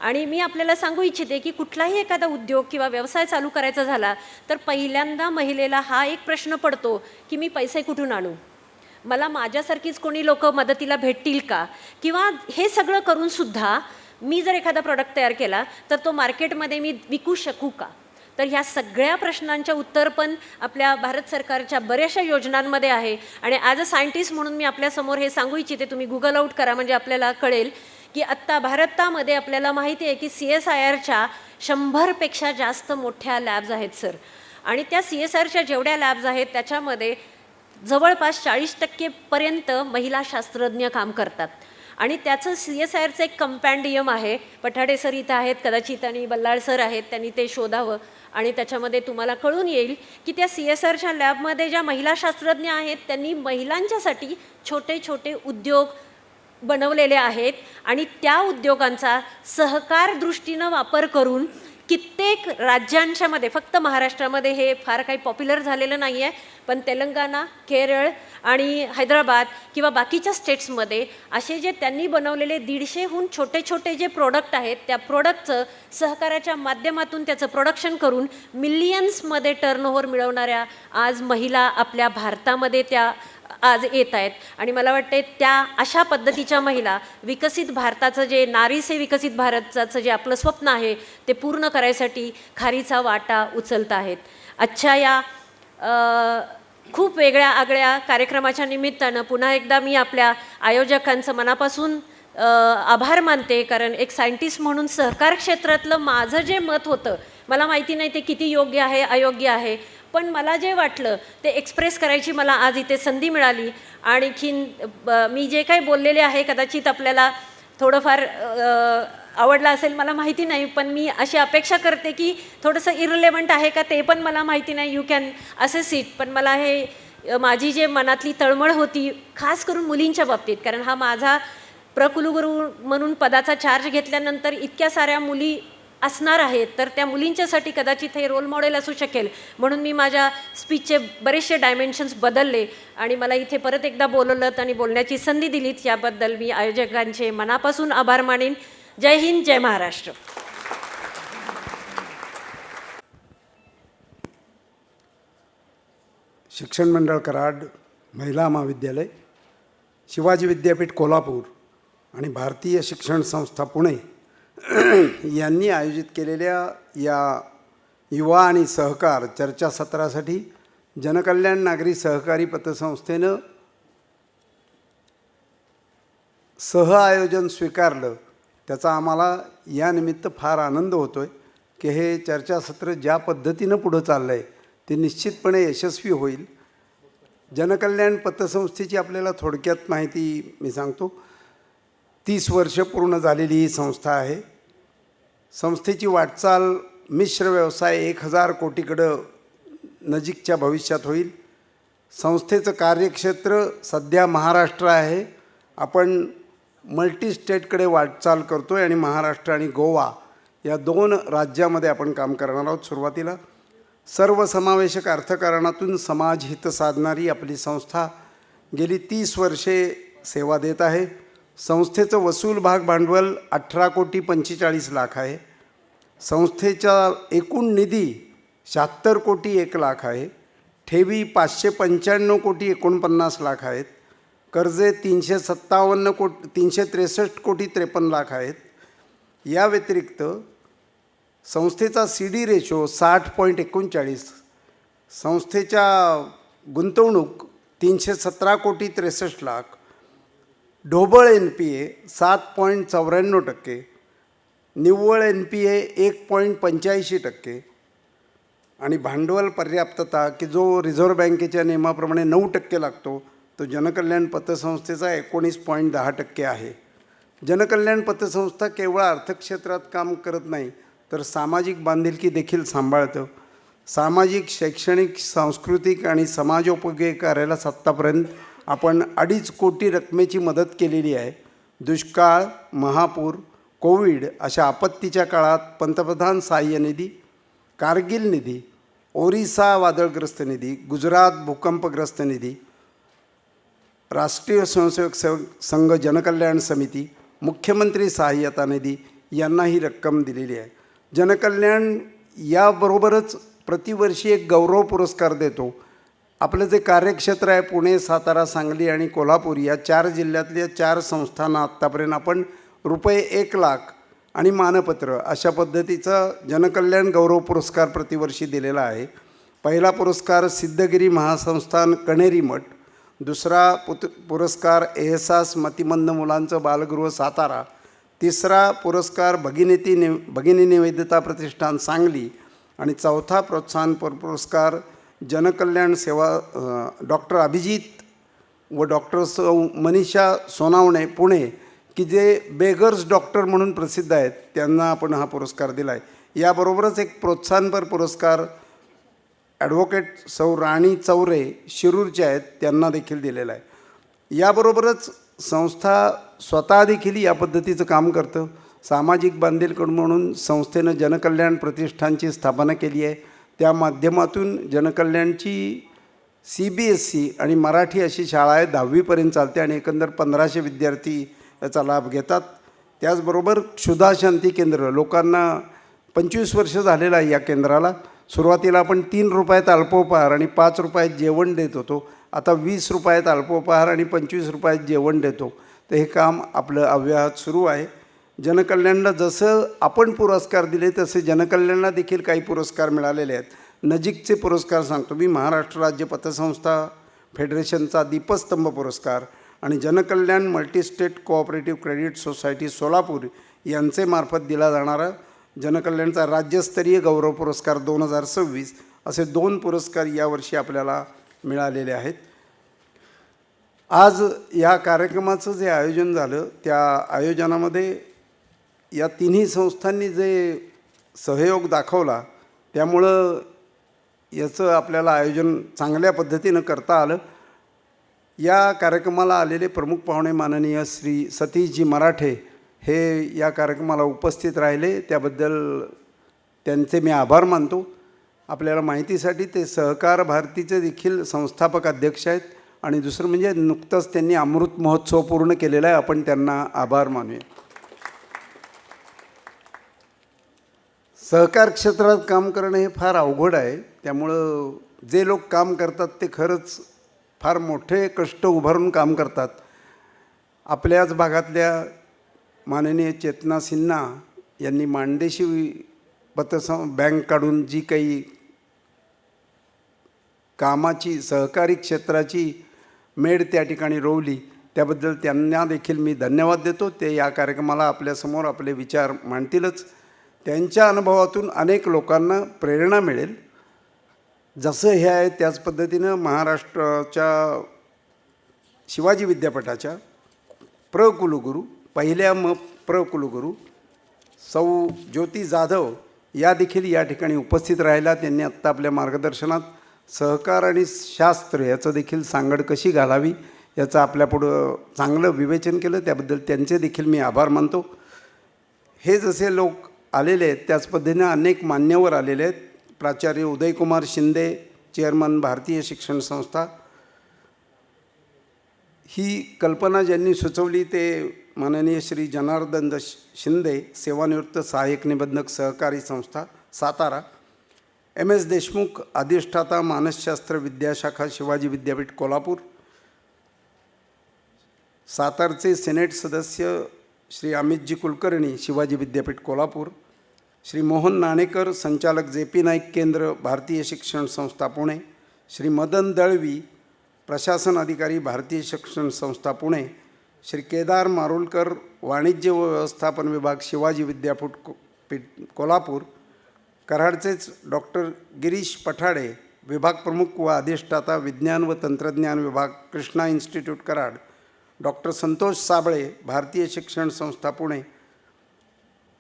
आणि मी आपल्याला सांगू इच्छिते की कुठलाही एखादा उद्योग किंवा व्यवसाय चालू करायचा झाला तर पहिल्यांदा महिलेला हा एक प्रश्न पडतो की मी पैसे कुठून आणू, मला माझ्यासारखीच कोणी लोक मदतीला भेटतील का, किंवा हे सगळं करूनसुद्धा मी जर एखादा प्रॉडक्ट तयार केला तर तो मार्केटमध्ये मी विकू शकू का. तर ह्या सगळ्या प्रश्नांच्या उत्तर पण आपल्या भारत सरकारच्या बऱ्याचशा योजनांमध्ये आहे. आणि ॲज अ सायंटिस्ट म्हणून मी आपल्यासमोर हे सांगू इच्छिते, तुम्ही गुगल आउट करा म्हणजे आपल्याला कळेल की आत्ता भारतामध्ये आपल्याला माहिती आहे की CSIRच्या 100पेक्षा जास्त मोठ्या लॅब्स आहेत सर. आणि त्या CSIRच्या जेवढ्या लॅब्स आहेत त्याच्यामध्ये जवळपास 40% महिला शास्त्रज्ञ काम करतात. आणि त्याचं CSIRचं एक कंपॅन्डियम आहे, पठाडे सर इथं आहेत कदाचित आणि बल्लाळ सर आहेत, त्यांनी ते शोधावं आणि त्याच्यामध्ये तुम्हाला कळून येईल की त्या CSIRच्या लॅबमध्ये ज्या महिला शास्त्रज्ञ आहेत त्यांनी महिलांच्यासाठी छोटे छोटे उद्योग बनवलेले आहेत आणि त्या उद्योगांचा सहकार दृष्टीनं वापर करून कित्येक राज्यांच्या मध्ये, फक्त महाराष्ट्रामध्ये हे फार काही पॉप्युलर झालेलं नाही आहे, पण तेलंगणा, केरळ आणि हैदराबाद किंवा बाकीच्या स्टेट्समध्ये असे जे त्यांनी बनवलेले 150हून छोटे छोटे जे प्रोडक्ट आहेत त्या प्रोडक्टचं सहकाराच्या माध्यमातून त्याचं प्रोडक्शन करून मिलियन्समध्ये टर्नओव्हर मिळवणाऱ्या आज महिला आपल्या भारतामध्ये त्या आज येत आहेत. आणि मला वाटते त्या अशा पद्धतीच्या महिला विकसित भारताचं जे नारी से विकसित भारताचं जे आपलं स्वप्न आहे ते पूर्ण करायसाठी खारीचा वाटा उचलत आहेत. आजच्या या खूप वेगळ्या आगळ्या कार्यक्रमाच्या निमित्तानं पुन्हा एकदा मी आपल्या आयोजकांचं मनापासून आभार मानते. कारण एक सायंटिस्ट म्हणून सहकार क्षेत्रातलं माझं जे मत होतं, मला माहिती नाही ते किती योग्य आहे अयोग्य आहे, पण मला जे वाटलं ते एक्सप्रेस करायची मला आज इथे संधी मिळाली. आणखीन मी जे काही बोललेले आहे कदाचित आपल्याला थोडंफार आवडलं असेल मला माहिती नाही, पण मी अशी अपेक्षा करते की थोडंसं इररिलेव्हंट आहे का ते पण मला माहिती नाही. You can assess it. पण मला हे माझी जे मनातली तळमळ होती खास करून मुलींच्या बाबतीत, कारण हा माझा प्रकुलगुरू म्हणून पदाचा चार्ज घेतल्यानंतर इतक्या साऱ्या मुली असणार आहेत, तर त्या मुलींच्यासाठी कदाचित हे रोल मॉडेल असू शकेल. म्हणून मी माझ्या स्पीचचे बरेचसे डायमेन्शन्स बदलले आणि मला इथे परत एकदा बोलवलं आणि बोलण्याची संधी दिलीत याबद्दल मी आयोजकांचे मनापासून आभार मानेन. जय हिंद, जय महाराष्ट्र. शिक्षण मंडळ कराड, महिला महाविद्यालय, शिवाजी विद्यापीठ कोल्हापूर आणि भारतीय शिक्षण संस्था पुणे यांनी आयोजित केलेल्या या युवा आणि सहकार चर्चासत्रासाठी जनकल्याण नागरी सहकारी पतसंस्थेनं सहआयोजन स्वीकारलं. त्याचा आम्हाला यानिमित्त फार आनंद होतो आहे की हे चर्चासत्र ज्या पद्धतीनं पुढं चाललं आहे ते निश्चितपणे यशस्वी होईल. जनकल्याण पतसंस्थेची आपल्याला थोडक्यात माहिती मी सांगतो. 30 वर्ष पूर्ण झालेली ही संस्था आहे. संस्थेची वाटचाल मिश्र व्यवसाय 1000 कोटीकडं नजीकच्या भविष्यात होईल. संस्थेचं कार्यक्षेत्र सध्या महाराष्ट्र आहे. आपण मल्टी स्टेटकडे वाटचाल करतो आहे आणि महाराष्ट्र आणि गोवा या 2 राज्यामध्ये आपण काम करणार आहोत. सुरुवातीला सर्वसमावेशक अर्थकारणातून समाजहित साधणारी आपली संस्था गेली 30 वर्षे सेवा देत आहे. संस्थेचं वसूल भाग भांडवल 18 कोटी 45 लाख आहे. संस्थेचा एकूण निधी 76 कोटी 1 लाख आहे. ठेवी 595 कोटी 49 लाख आहेत. कर्जे 363 कोटी 53 लाख आहेत. या व्यतिरिक्त संस्थेचा CD रेशो 60.39. संस्थेच्या गुंतवणूक 317 कोटी 63 लाख. ढोबळ NPA 7.94%. निव्वळ NPA 1.85% आणि भांडवल पर्याप्तता की जो रिझर्व्ह बँकेच्या नियमाप्रमाणे 9% लागतो तो जनकल्याण पतसंस्थेचा 19.10% आहे. जनकल्याण पतसंस्था केवळ अर्थक्षेत्रात काम करत नाही तर सामाजिक बांधिलकी देखील सांभाळतं. सामाजिक, शैक्षणिक, सांस्कृतिक आणि समाजोपयोगी कार्याला आत्तापर्यंत आपण 2.5 कोटी रकमेची मदत केलेली आहे. दुष्काळ, महापूर, कोविड अशा आपत्तीच्या काळात पंतप्रधान सहाय्य निधी, कारगिल निधी, ओरिसा वादळग्रस्त निधी, गुजरात भूकंपग्रस्त निधी, राष्ट्रीय स्वयंसेवक संघ जनकल्याण समिती, मुख्यमंत्री सहाय्यता निधी यांना ही रक्कम दिलेली आहे. जनकल्याण याबरोबरच प्रतिवर्षी एक गौरव पुरस्कार देतो. आपलं जे कार्यक्षेत्र आहे पुणे, सातारा, सांगली आणि कोल्हापूर या 4 जिल्ह्यातल्या 4 संस्थांना आत्तापर्यंत आपण रुपये 1 लाख आणि मानपत्र अशा पद्धतीचा जनकल्याण गौरव पुरस्कार प्रतिवर्षी दिलेला आहे. पहिला पुरस्कार सिद्धगिरी महासंस्थान कण्हेरी मठ, दुसरा पुरस्कार एहसास मतिमंद मुलांचं बालगृह सातारा, तिसरा पुरस्कार भगिनी निवेदिता प्रतिष्ठान सांगली आणि चौथा प्रोत्साहन पुरस्कार जनकल्याण सेवा डॉक्टर अभिजित व डॉक्टर मनीषा सोनावणे पुणे की जे बेगर्स डॉक्टर म्हणून प्रसिद्ध आहेत त्यांना आपण हा पुरस्कार दिला आहे. याबरोबरच एक प्रोत्साहनपर पुरस्कार ॲडव्होकेट सौ राणी चौरे शिरूरच्या आहेत त्यांना देखील दिलेला आहे. याबरोबरच संस्था स्वतः देखील या पद्धतीचं काम करतं. सामाजिक बांधिलकी म्हणून संस्थेनं जनकल्याण प्रतिष्ठानची स्थापना केली आहे. त्या माध्यमातून जनकल्याणची CBSE आणि मराठी अशी शाळा आहे, 10वीपर्यंत चालते आणि एकंदर 1500 विद्यार्थी याचा लाभ घेतात. त्याचबरोबर क्षुधा शांती केंद्र, लोकांना 25 वर्ष झालेलं आहे या केंद्राला. सुरुवातीला आपण 3 रुपयात अल्पोपहार आणि 5 रुपयात जेवण देत होतो. आता 20 रुपयात अल्पोपहार आणि 25 रुपयात जेवण देतो. तर हे काम आपलं अव्याहत सुरू आहे. जनकल्याणला जसं आपण पुरस्कार दिले तसे जनकल्याणला देखील काही पुरस्कार मिळालेले आहेत. नजीकचे पुरस्कार सांगतो मी. महाराष्ट्र राज्य पतसंस्था फेडरेशनचा दीपस्तंभ पुरस्कार आणि जनकल्याण multi-state cooperative credit society Solapur यांचे मार्फत दिला जाणारा जनकल्याणचा राज्यस्तरीय गौरव पुरस्कार 2026 असे 2 पुरस्कार यावर्षी आपल्याला मिळालेले आहेत. आज या कार्यक्रमाचं जे आयोजन झालं त्या आयोजनामध्ये या तिन्ही संस्थांनी जे सहयोग दाखवला त्यामुळं याचं आपल्याला आयोजन चांगल्या पद्धतीनं करता आलं. या कार्यक्रमाला आलेले प्रमुख पाहुणे माननीय श्री सतीशजी मराठे हे या कार्यक्रमाला उपस्थित राहिले, त्याबद्दल त्यांचे मी आभार मानतो. आपल्याला माहितीसाठी ते सहकार भारतीचे देखील संस्थापक अध्यक्ष आहेत आणि दुसरं म्हणजे नुकतंच त्यांनी अमृत महोत्सव पूर्ण केलेला आहे, आपण त्यांना आभार मानूया. सहकार क्षेत्रात काम करणं हे फार अवघड आहे, त्यामुळं जे लोक काम करतात ते खरंच फार मोठे कष्ट उभारून काम करतात. आपल्याच भागातल्या माननीय चेतना सिन्हा यांनी माणदेशी बँक काढून जी काही कामाची सहकारी क्षेत्राची मेड त्या ठिकाणी रोवली त्याबद्दल त्यांना देखील मी धन्यवाद देतो. ते या कार्यक्रमाला आपल्यासमोर आपले विचार मांडतीलच. त्यांच्या अनुभवातून अनेक लोकांना प्रेरणा मिळेल. जसं हे आहे त्याच पद्धतीनं महाराष्ट्राच्या शिवाजी विद्यापीठाच्या कुलगुरू पहिल्या कुलगुरू सौ ज्योती जाधव या देखील या ठिकाणी उपस्थित राहिला. त्यांनी आत्ता आपल्या मार्गदर्शनात सहकार आणि शास्त्र याचं देखील सांगड कशी घालावी याचं आपल्यापुढं चांगलं विवेचन केलं, त्याबद्दल त्यांचे देखील मी आभार मानतो. हे जसे लोक आलेले आहेत त्याच पद्धतीने अनेक मान्यवर आलेले आहेत. प्राचार्य उदयकुमार शिंदे, चेअरमन भारतीय शिक्षण संस्था. ही कल्पना ज्यांनी सुचवली ते माननीय श्री जनार्दन शिंदे, सेवानिवृत्त सहाय्यक निबंधक सहकारी संस्था सातारा. MS देशमुख, अधिष्ठाता मानसशास्त्र विद्याशाखा शिवाजी विद्यापीठ कोल्हापूर. सातारचे सिनेट सदस्य श्री अमितजी कुलकर्णी, शिवाजी विद्यापीठ कोल्हापूर. श्री मोहन नाणेकर, संचालक JP नाईक केंद्र, भारतीय शिक्षण संस्था पुणे. श्री मदन दळवी, प्रशासन अधिकारी, भारतीय शिक्षण संस्था पुणे. श्री केदार मारुलकर, वाणिज्य व व्यवस्थापन विभाग, शिवाजी विद्यापीठ कोल्हापूर. कराडचेच डॉक्टर गिरीश पठाडे, विभाग प्रमुख व अधिष्ठाता विज्ञान व तंत्रज्ञान विभाग, कृष्णा इन्स्टिट्यूट कराड. डॉक्टर संतोष साबळे, भारतीय शिक्षण संस्था पुणे.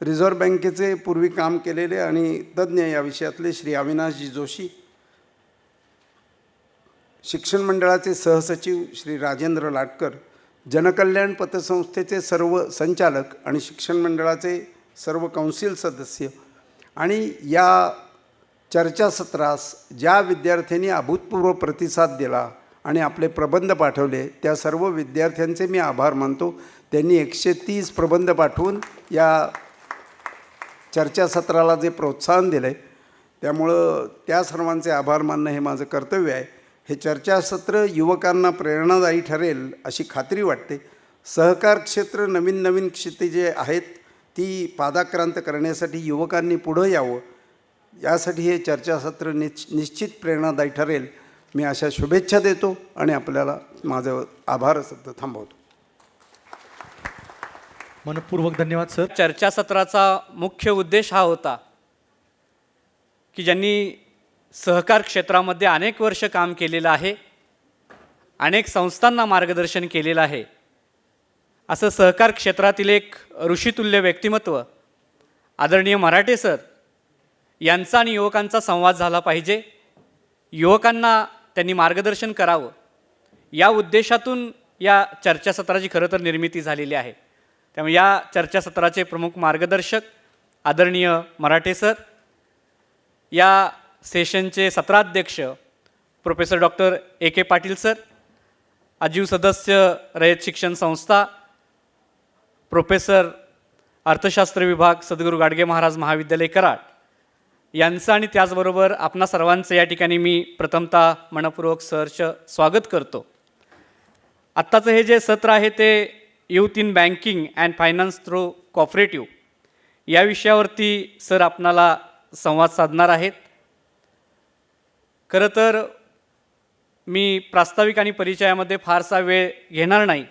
रिझर्व्ह बँकेचे पूर्वी काम केलेले आणि तज्ज्ञ या विषयातले श्री अविनाशजी जोशी. शिक्षण मंडळाचे सहसचिव श्री राजेंद्र लाटकर. जनकल्याण पतसंस्थेचे सर्व संचालक आणि शिक्षण मंडळाचे सर्व कौन्सिल सदस्य. आणि या चर्चासत्रास ज्या विद्यार्थ्यांनी अभूतपूर्व प्रतिसाद दिला आणि आपले प्रबंध पाठवले त्या सर्व विद्यार्थ्यांचे मी आभार मानतो. त्यांनी 130 प्रबंध पाठवून या चर्चासत्राला जे प्रोत्साहन दिलं आहे त्यामुळं त्या सर्वांचे आभार मानणं हे माझं कर्तव्य आहे. हे चर्चासत्र युवकांना प्रेरणादायी ठरेल अशी खात्री वाटते. सहकार क्षेत्र नवीन नवीन क्षितिजे आहेत ती पादाक्रांत करण्यासाठी युवकांनी पुढं यावं यासाठी हे चर्चासत्र निश्चित प्रेरणादायी ठरेल. मी अशा शुभेच्छा देतो आणि आपल्याला माझं आभार थांबवतो. मनपूर्वक धन्यवाद सर. चर्चासत्राचा मुख्य उद्देश हा होता की ज्यांनी सहकार क्षेत्रामध्ये अनेक वर्ष काम केलेलं आहे, अनेक संस्थांना मार्गदर्शन केलेलं आहे, असं सहकार क्षेत्रातील एक ऋषितुल्य व्यक्तिमत्व आदरणीय मराठे सर यांचा आणि युवकांचा संवाद झाला पाहिजे. युवकांना त्यांनी मार्गदर्शन करावं या उद्देशातून या चर्चासत्राची खरं तर निर्मिती झालेली आहे. त्यामुळे या चर्चासत्राचे प्रमुख मार्गदर्शक आदरणीय मराठे सर, या सेशनचे सत्राध्यक्ष professor doctor AK Patil sir, आजीव सदस्य रयत शिक्षण संस्था, प्रोफेसर अर्थशास्त्र विभाग, सद्गुरू गाडगे महाराज महाविद्यालय कराड यांचं आणि त्याचबरोबर आपणा सर्वांचं या ठिकाणी मी प्रथमतः मनपूर्वक सहर्ष स्वागत करतो. आत्ताचं हे जे सत्र आहे ते youth in banking and finance through cooperative या विषयावरती सर आपणाला संवाद साधणार आहेत. खरं तर मी प्रास्ताविक आणि परिचयामध्ये फारसा वेळ घेणार नाही,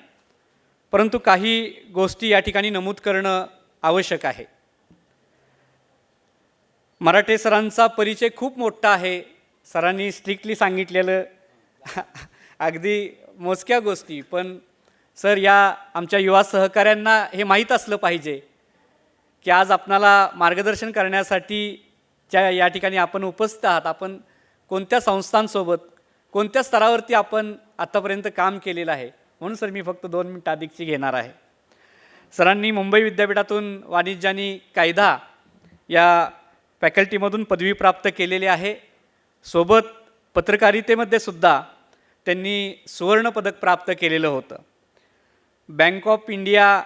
परंतु काही गोष्टी या ठिकाणी नमूद करणं आवश्यक आहे. मराठे सरांचा परिचय खूप मोठा आहे सरांनी स्ट्रिक्टली सांगितलेलं अगदी मोजक्या गोष्टी, पण सर या आमच्या युवा सहकाऱ्यांना हे माहीत असलं पाहिजे की आज आपणाला मार्गदर्शन करण्यासाठी ज्या या ठिकाणी आपण उपस्थित आहात, आपण कोणत्या संस्थांसोबत कोणत्या स्तरावरती आपण आत्तापर्यंत काम केलेलं आहे. म्हणून सर मी फक्त 2 मिनिट अधिकची घेणार आहे. सरांनी मुंबई विद्यापीठातून वाणिज्य आणि कायदा या फॅकल्टीमधून पदवी प्राप्त केलेली आहे. सोबत पत्रकारितेमध्ये सुद्धा त्यांनी सुवर्णपदक प्राप्त केलेलं होतं. बँक ऑफ इंडिया,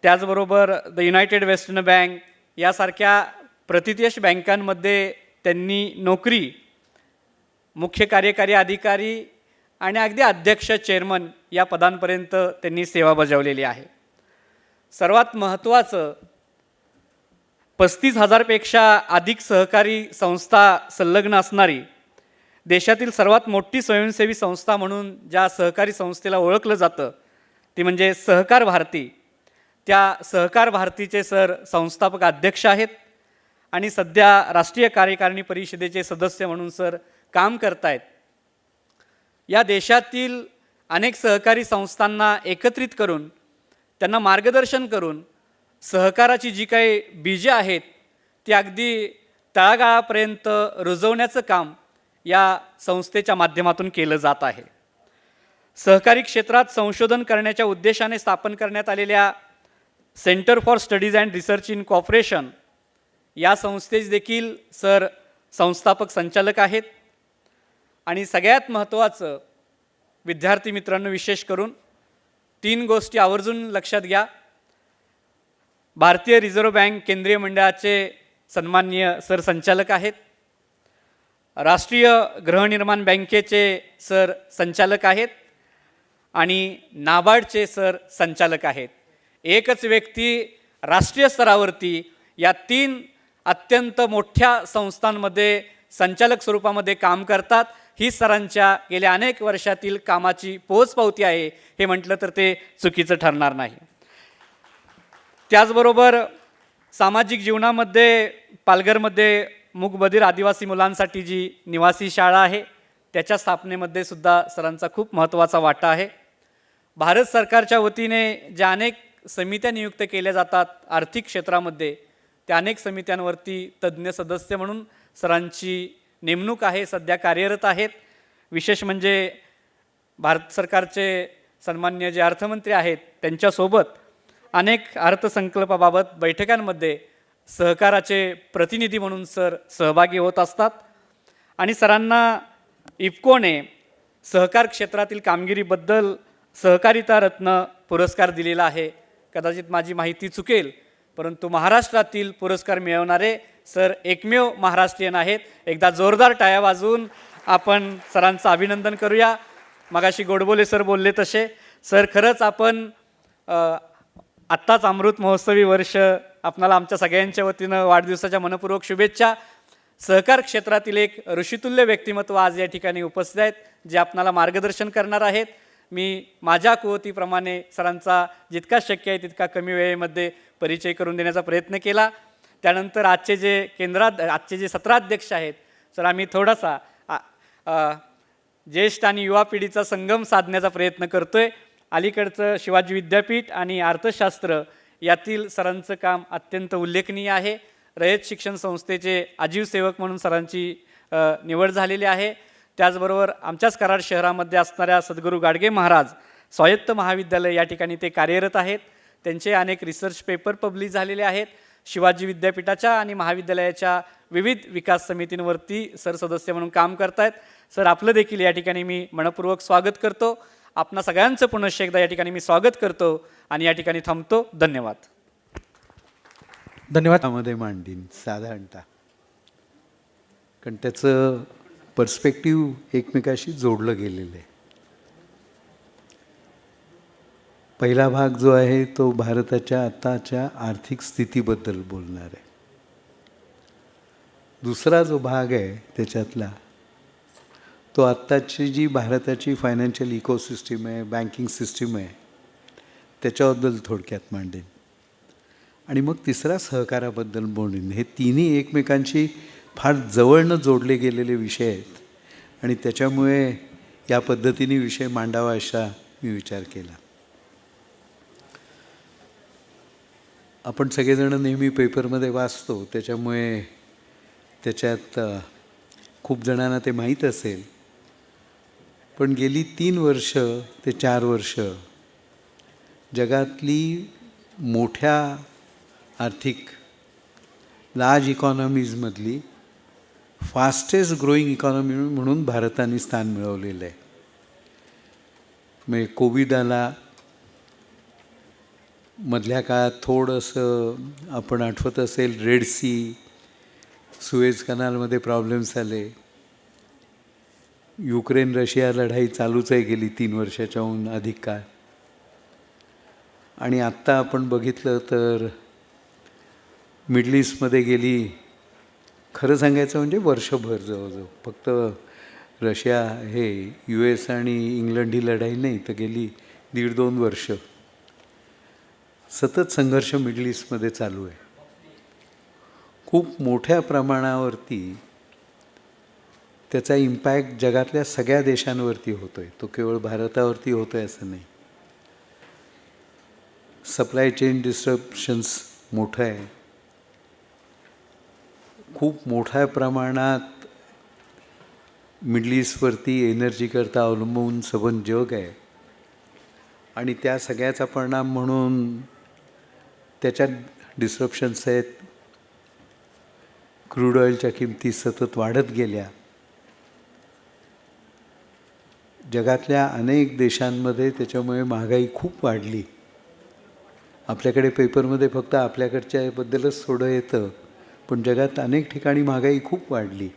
त्याचबरोबर द युनायटेड वेस्टर्न बँक यासारख्या प्रतिष्ठित बँकांमध्ये त्यांनी नोकरी, मुख्य कार्यकारी अधिकारी आणि अगदी अध्यक्ष, चेअरमन या पदांपर्यंत त्यांनी सेवा बजावलेली आहे. सर्वात महत्त्वाचं 35,000पेक्षा अधिक सहकारी संस्था संलग्न असणारी देशातील सर्वात मोठी स्वयंसेवी संस्था म्हणून ज्या सहकारी संस्थेला ओळखलं जातं ती म्हणजे सहकार भारती. त्या सहकार भारतीचे सर संस्थापक अध्यक्ष आहेत आणि सध्या राष्ट्रीय कार्यकारिणी परिषदेचे सदस्य म्हणून सर काम करत आहेत. या देशातील अनेक सहकारी संस्थांना एकत्रित करून त्यांना मार्गदर्शन करून सहकाराची जी काही बीजे आहेत ती अगदी तळागाळापर्यंत रुजवण्याचं काम या संस्थेच्या माध्यमातून केलं जात आहे. सहकारी क्षेत्रात संशोधन करण्याच्या उद्देशाने स्थापन करण्यात आलेल्या centre for studies and research in corporation या संस्थेचे देखील सर संस्थापक संचालक आहेत. आणि सगळ्यात महत्त्वाचं विद्यार्थी मित्रांनो, विशेष करून 3 गोष्टी आवर्जून लक्षात घ्या. भारतीय रिझर्व्ह बँक केंद्रीय मंडळाचे सन्माननीय सर संचालक आहेत. राष्ट्रीय गृहनिर्माण बँकेचे सर संचालक आहेत आणि नाबार्डचे सर संचालक आहेत. एकच व्यक्ती राष्ट्रीय स्तरावरती या 3 अत्यंत मोठ्या संस्थांमध्ये संचालक स्वरूपामध्ये काम करतात. ही सरांच्या गेल्या अनेक वर्षातील कामाची पोचपावती आहे, हे म्हटलं तर ते चुकीचं ठरणार नाही. त्याचबरोबर सामाजिक जीवनामध्ये पालघरमध्ये मूकबधीर आदिवासी मुलांसाठी जी निवासी शाळा आहे त्याच्या स्थापनेमध्ये सुद्धा सरांचा खूप महत्त्वाचा वाटा आहे. भारत सरकारच्या वतीने ज्या अनेक समित्या नियुक्त केल्या जातात आर्थिक क्षेत्रामध्ये, त्या अनेक समित्यांवरती तज्ज्ञ सदस्य म्हणून सरांची नेमणूक आहे, सध्या कार्यरत आहेत. विशेष म्हणजे भारत सरकारचे सन्माननीय जे अर्थमंत्री आहेत त्यांच्यासोबत अनेक अर्थसंकल्पाबाबत बैठकांमध्ये सहकाराचे प्रतिनिधी म्हणून सर सहभागी होत असतात. आणि सरांना इफ्कोने सहकार क्षेत्रातील कामगिरीबद्दल सहकारिता रत्न पुरस्कार दिलेला आहे. कदाचित माझी माहिती चुकेल, परंतु महाराष्ट्रातील पुरस्कार मिळवणारे सर एकमेव महाराष्ट्रीयन आहेत. एकदा जोरदार टाळ्या वाजवून आपण सरांचं अभिनंदन करूया. मगाशी गोडबोले सर बोलले तसे सर, खरंच आपण आत्ताच अमृत महोत्सवी वर्ष, आपणाला आमच्या सगळ्यांच्या वतीनं वाढदिवसाच्या मनपूर्वक शुभेच्छा. सहकार क्षेत्रातील एक ऋषितुल्य व्यक्तिमत्व आज या ठिकाणी उपस्थित आहेत, जे आपणाला मार्गदर्शन करणार आहेत. मी माझ्या कुवतीप्रमाणे सरांचा जितका शक्य आहे तितका कमी वेळेमध्ये परिचय करून देण्याचा प्रयत्न केला. त्यानंतर आजचे जे सत्राध्यक्ष आहेत सर, आम्ही थोडासा ज्येष्ठ आणि युवा पिढीचा संगम साधण्याचा प्रयत्न करतो आहे. अलीकडचं शिवाजी विद्यापीठ आणि अर्थशास्त्र यातील सरांचं काम अत्यंत उल्लेखनीय आहे. रयत शिक्षण संस्थेचे आजीव सेवक म्हणून सरांची निवड झालेली आहे. त्याचबरोबर आमच्याच कराड शहरामध्ये असणाऱ्या सद्गुरू गाडगे महाराज स्वायत्त महाविद्यालय या ठिकाणी ते कार्यरत आहेत. त्यांचे अनेक रिसर्च पेपर पब्लिश झालेले आहेत. शिवाजी विद्यापीठाच्या आणि महाविद्यालयाच्या विविध विकास समितींवरती सर सदस्य म्हणून काम करत आहेत. सर, आपलं देखील या ठिकाणी मी मनपूर्वक स्वागत करतो. आपणा सगळ्यांचं पुनश्च एकदा या ठिकाणी मी स्वागत करतो आणि या ठिकाणी थांबतो. धन्यवाद. धन्यवाद. मध्ये मांडीन साधारणतः, कारण त्याचं पर्स्पेक्टिव्ह एकमेकाशी जोडलं गेलेलं आहे. पहिला भाग जो आहे तो भारताच्या आताच्या आर्थिक स्थितीबद्दल बोलणार आहे. दुसरा जो भाग आहे त्याच्यातला तो आत्ताची जी भारताची फायनान्शियल इकोसिस्टीम आहे, बँकिंग सिस्टीम आहे, त्याच्याबद्दल थोडक्यात मांडेन. आणि मग तिसरा सहकाराबद्दल बोलेन. हे तिन्ही एकमेकांशी फार जवळनं जोडले गेलेले विषय आहेत आणि त्याच्यामुळे या पद्धतीने विषय मांडावा असा मी विचार केला. आपण सगळेजण नेहमी पेपरमध्ये वाचतो, त्याच्यामुळे त्याच्यात खूप जणांना ते माहीत असेल. पण गेली 3 वर्ष ते 4 वर्ष जगातली मोठ्या आर्थिक लार्ज इकॉनॉमीजमधली फास्टेस्ट ग्रोईंग इकॉनॉमी म्हणून भारताने स्थान मिळवलेलं आहे. म्हणजे कोविड आला, मधल्या काळात थोडंसं आपण आठवत असेल रेड सी, सुएज कनालमध्ये प्रॉब्लेम्स आले, युक्रेन रशिया लढाई चालूच आहे गेली 3 वर्षाच्याहून अधिक काळ. आणि आत्ता आपण बघितलं तर मिडल ईस्टमध्ये गेली, खरं सांगायचं म्हणजे वर्षभर जवळजवळ फक्त रशिया हे US आणि इंग्लंड ही लढाई नाही, तर गेली 1.5-2 वर्ष सतत संघर्ष मिडल ईस्टमध्ये चालू आहे. खूप मोठ्या प्रमाणावरती त्याचा इम्पॅक्ट जगातल्या सगळ्या देशांवरती होतो आहे. तो केवळ भारतावरती होतो आहे असं नाही. सप्लाय चेन डिस्ट्रप्शन्स मोठं आहे. खूप मोठ्या प्रमाणात मिडल ईस्टवरती एनर्जीकरता अवलंबून सबंध जग आहे आणि त्या सगळ्याचा परिणाम म्हणून त्याच्यात डिस्ट्रप्शन्स आहेत. क्रूड ऑइलच्या किमती सतत वाढत गेल्या. जगातल्या अनेक देशांमध्ये त्याच्यामुळे महागाई खूप वाढली. आपल्याकडे पेपरमध्ये फक्त आपल्याकडच्याबद्दलच थोडं येतं, पण जगात अनेक ठिकाणी महागाई खूप वाढली.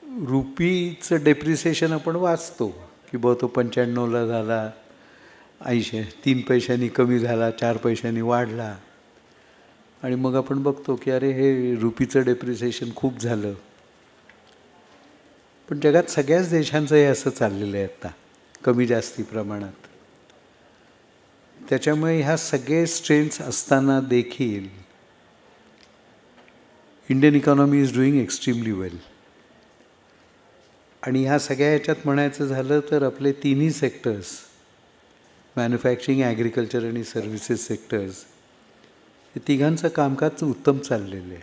रुपीचं डेप्रिसिएशन आपण वाचतो की बुवा तो 95ला झाला, 3 पैशांनी कमी झाला, 4 पैशांनी वाढला. आणि मग आपण बघतो की अरे हे रुपीचं डेप्रिसिएशन खूप झालं. पण जगात सगळ्याच देशांचं हे असं चाललेलं आहे आता कमी जास्ती प्रमाणात. त्याच्यामुळे ह्या सगळे स्ट्रेन्स असताना देखील Indian economy is doing extremely well. आणि ह्या सगळ्या ह्याच्यात म्हणायचं झालं तर आपले 3ही सेक्टर्स, मॅन्युफॅक्चरिंग, ॲग्रिकल्चर आणि सर्व्हिसेस सेक्टर्स, हे तिघांचं कामकाज उत्तम चाललेलं आहे.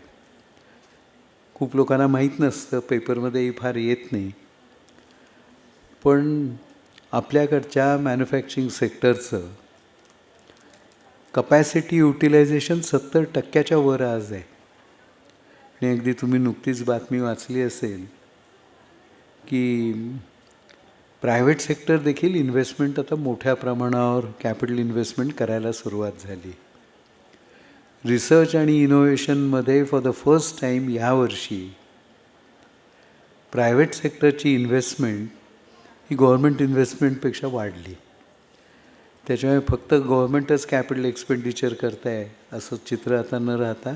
खूप लोकांना माहीत नसतं, पेपरमध्येही फार येत नाही, पण आपल्याकडच्या मॅन्युफॅक्चरिंग सेक्टरचं कपॅसिटी युटिलायझेशन 70% वर आज आहे. आणि अगदी तुम्ही नुकतीच बातमी वाचली असेल की प्रायव्हेट सेक्टर देखील इन्व्हेस्टमेंट आता मोठ्या प्रमाणावर कॅपिटल इन्व्हेस्टमेंट करायला सुरुवात झाली. रिसर्च आणि इनोव्हेशनमध्ये फॉर द फर्स्ट टाईम यावर्षी प्रायव्हेट सेक्टरची इन्व्हेस्टमेंट ही गव्हर्मेंट इन्व्हेस्टमेंटपेक्षा वाढली. त्याच्यामुळे फक्त गव्हर्मेंटच कॅपिटल एक्सपेंडिचर करत आहे असं चित्र आता न राहता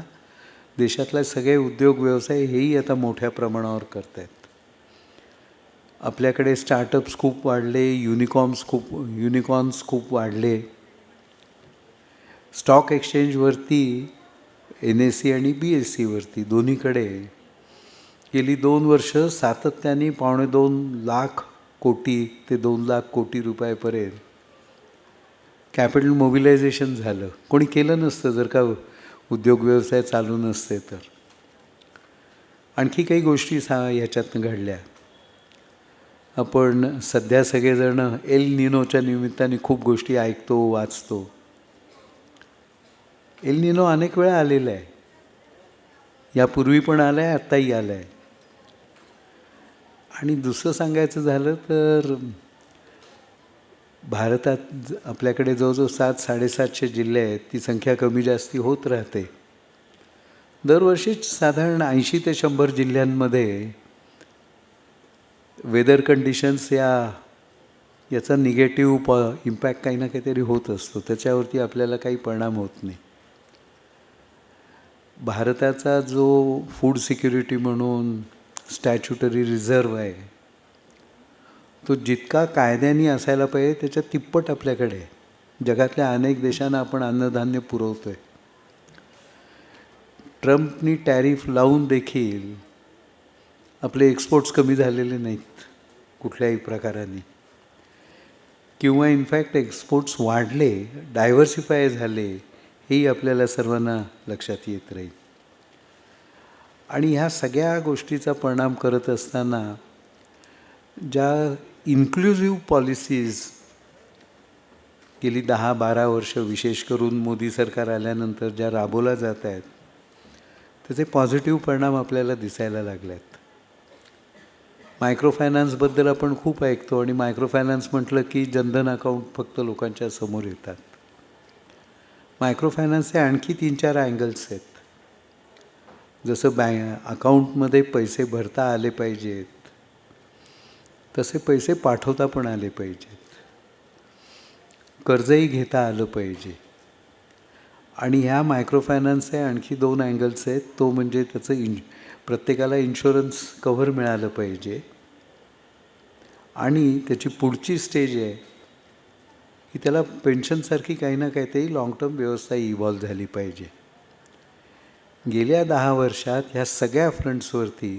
देशातले सगळे उद्योग व्यवसाय हेही आता मोठ्या प्रमाणावर करत आहेत. आपल्याकडे स्टार्टअप्स खूप वाढले, युनिकॉर्न्स खूप वाढले. स्टॉक एक्सचेंजवरती NSE आणि BSEवरती दोन्हीकडे गेली 2 वर्ष सातत्याने 2.25 लाख कोटी ते 2 लाख कोटी रुपयापर्यंत कॅपिटल मोबिलायझेशन झालं. कोणी केलं नसतं जर का उद्योग व्यवसाय चालू नसते तर. आणखी काही गोष्टी ह्याच्यातनं घडल्या. आपण सध्या सगळेजण एल निनोच्या निमित्ताने खूप गोष्टी ऐकतो, वाचतो. एल निनो अनेक वेळा आलेला आहे, यापूर्वी पण आला आहे, आत्ताही आला आहे. आणि दुसरं सांगायचं झालं तर भारतात आपल्याकडे जवळजवळ 700-750 जिल्हे आहेत. ती संख्या कमी जास्ती होत राहते. दरवर्षीच साधारण 80 ते 100 जिल्ह्यांमध्ये वेदर कंडिशन्स याचा निगेटिव्ह इम्पॅक्ट काही ना काहीतरी होत असतो. त्याच्यावरती आपल्याला काही परिणाम होत नाही. भारताचा जो फूड सिक्युरिटी म्हणून स्टॅच्युटरी रिझर्व्ह आहे तो जितका कायद्याने असायला पाहिजे त्याच्या तिप्पट आपल्याकडे आहे. जगातल्या अनेक देशांना आपण अन्नधान्य पुरवतो आहे. ट्रम्पनी टॅरिफ लावून देखील आपले एक्सपोर्ट्स कमी झालेले नाहीत कुठल्याही प्रकाराने, किंवा इनफॅक्ट एक्सपोर्ट्स वाढले, डायव्हर्सिफाय झाले, हेही आपल्याला सर्वांना लक्षात येत राहील. आणि ह्या सगळ्या गोष्टीचा परिणाम करत असताना ज्या इन्क्लुझिव्ह पॉलिसीज गेली 10-12 वर्ष विशेष करून मोदी सरकार आल्यानंतर ज्या राबवल्या जात आहेत, त्याचे पॉझिटिव्ह परिणाम आपल्याला दिसायला लागले आहेत. मायक्रो फायनान्सबद्दल आपण खूप ऐकतो आणि मायक्रो फायनान्स म्हटलं की जनधन अकाउंट फक्त लोकांच्या समोर येतात. मायक्रो फायनान्सचे आणखी 3-4 अँगल्स आहेत. जसं अकाउंटमध्ये पैसे भरता आले पाहिजेत, तसे पैसे पाठवता पण आले पाहिजेत, कर्जही घेता आलं पाहिजे. आणि ह्या मायक्रो फायनान्सचे आणखी 2 अँगल्स आहेत. तो म्हणजे त्याचं प्रत्येकाला इन्शुरन्स कव्हर मिळालं पाहिजे. आणि त्याची पुढची स्टेज आहे की त्याला पेन्शनसारखी काही ना काहीतरी लाँग टर्म व्यवस्था इव्हॉल्व झाली पाहिजे. गेल्या 10 वर्षात ह्या सगळ्या फ्रंट्सवरती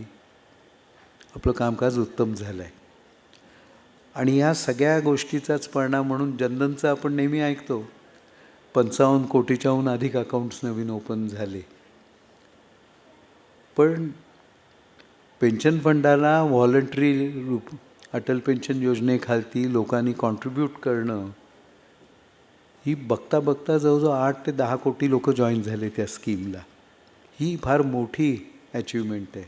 आपलं कामकाज उत्तम झालं आहे. आणि या सगळ्या गोष्टीचाच परिणाम म्हणून जनधनचं आपण नेहमी ऐकतो 55 कोटीच्याहून अधिक अकाउंट्स नवीन ओपन झाले. पण पेन्शन फंडाला व्हॉलंटरी रूप अटल पेन्शन योजनेखालती लोकांनी कॉन्ट्रीब्यूट करणं, ही बघता बघता जवळजवळ 8 ते 10 कोटी लोक जॉईन झाले त्या स्कीमला. ही फार मोठी अचिव्हमेंट आहे.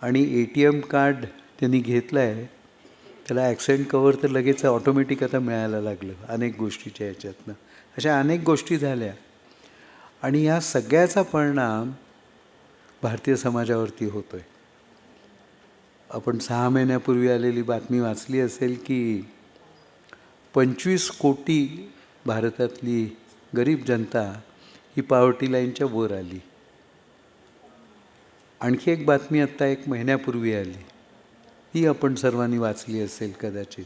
आणि ATM कार्ड त्यांनी घेतलं आहे, त्याला ॲक्सिडेंट कवर तर लगेच ऑटोमॅटिक आता मिळायला लागलं अनेक गोष्टीच्या याच्यातनं. अशा अनेक गोष्टी झाल्या. आणि या सगळ्याचा परिणाम भारतीय समाजावरती होतो आहे. आपण 6 महिन्यापूर्वी आलेली बातमी वाचली असेल की 25 कोटी भारतातली गरीब जनता ही पॉवर्टी लाईनच्या वर आली. आणखी एक बातमी आत्ता 1 महिन्यापूर्वी आली, ही आपण सर्वांनी वाचली असेल कदाचित,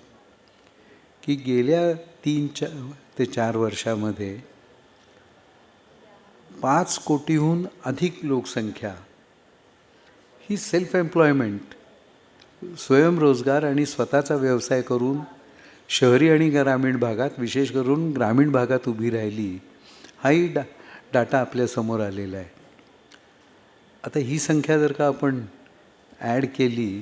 की गेल्या 3 ते 4 वर्षामध्ये 5 कोटीहून अधिक लोकसंख्या ही सेल्फ एम्प्लॉयमेंट, स्वयंरोजगार आणि स्वतःचा व्यवसाय करून शहरी आणि ग्रामीण भागात, विशेष करून ग्रामीण भागात उभी राहिली. हाही डाटा आपल्यासमोर आलेला आहे. आता ही संख्या जर का आपण ॲड केली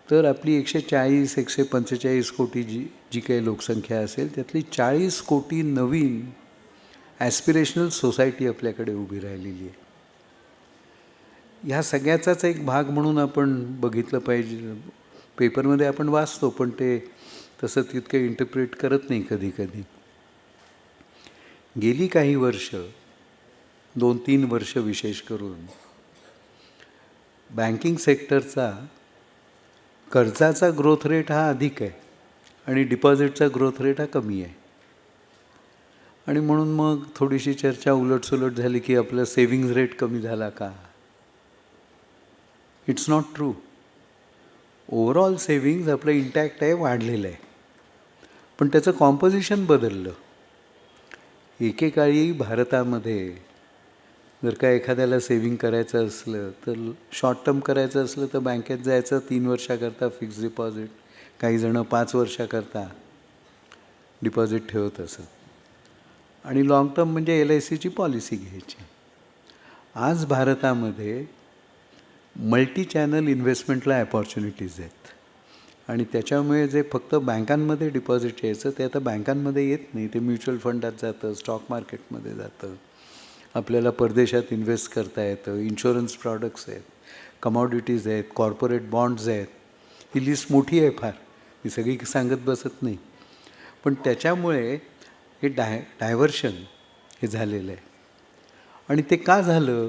तर आपली 140-145 कोटी जी काही लोकसंख्या असेल त्यातली 40 कोटी नवीन ॲस्पिरेशनल सोसायटी आपल्याकडे उभी राहिलेली आहे. ह्या सगळ्याचाच एक भाग म्हणून आपण बघितलं पाहिजे. पेपरमध्ये आपण वाचतो पण ते तसं तितकं इंटरप्रेट करत नाही कधी कधी. गेली काही वर्ष, 2-3 वर्ष विशेष करून बँकिंग सेक्टरचा कर्जाचा ग्रोथ रेट हा अधिक आहे आणि डिपॉझिटचा ग्रोथ रेट हा कमी आहे. आणि म्हणून मग थोडीशी चर्चा उलटसुलट झाली की आपला सेव्हिंग्ज रेट कमी झाला का. It's not true. Overall savings आपलं इंटॅक्ट आहे, वाढलेलं आहे. पण त्याचं कॉम्पोजिशन बदललं. एकेकाळी भारतामध्ये जर का एखाद्याला सेव्हिंग करायचं असलं तर शॉर्ट टर्म करायचं असलं तर बँकेत जायचं, 3 वर्षाकरता फिक्स डिपॉझिट, काही जणं 5 वर्षाकरता डिपॉझिट ठेवत असत. आणि लाँग टर्म म्हणजे LICची पॉलिसी घ्यायची. आज भारतामध्ये मल्टी चॅनल इन्व्हेस्टमेंटला अपॉर्च्युनिटीज आहेत. आणि त्याच्यामुळे जे फक्त बँकांमध्ये डिपॉझिट यायचं ते आता बँकांमध्ये येत नाही. ते म्युच्युअल फंडात जातं, स्टॉक मार्केटमध्ये जातं, आपल्याला परदेशात इन्व्हेस्ट करता येतं, इन्शुरन्स प्रॉडक्ट्स आहेत, कमॉडिटीज आहेत, कॉर्पोरेट बॉन्ड्स आहेत. ही लिस्ट मोठी आहे फार, ही सगळी सांगत बसत नाही. पण त्याच्यामुळे हे डायव्हर्शन हे झालेलं आहे. आणि ते का झालं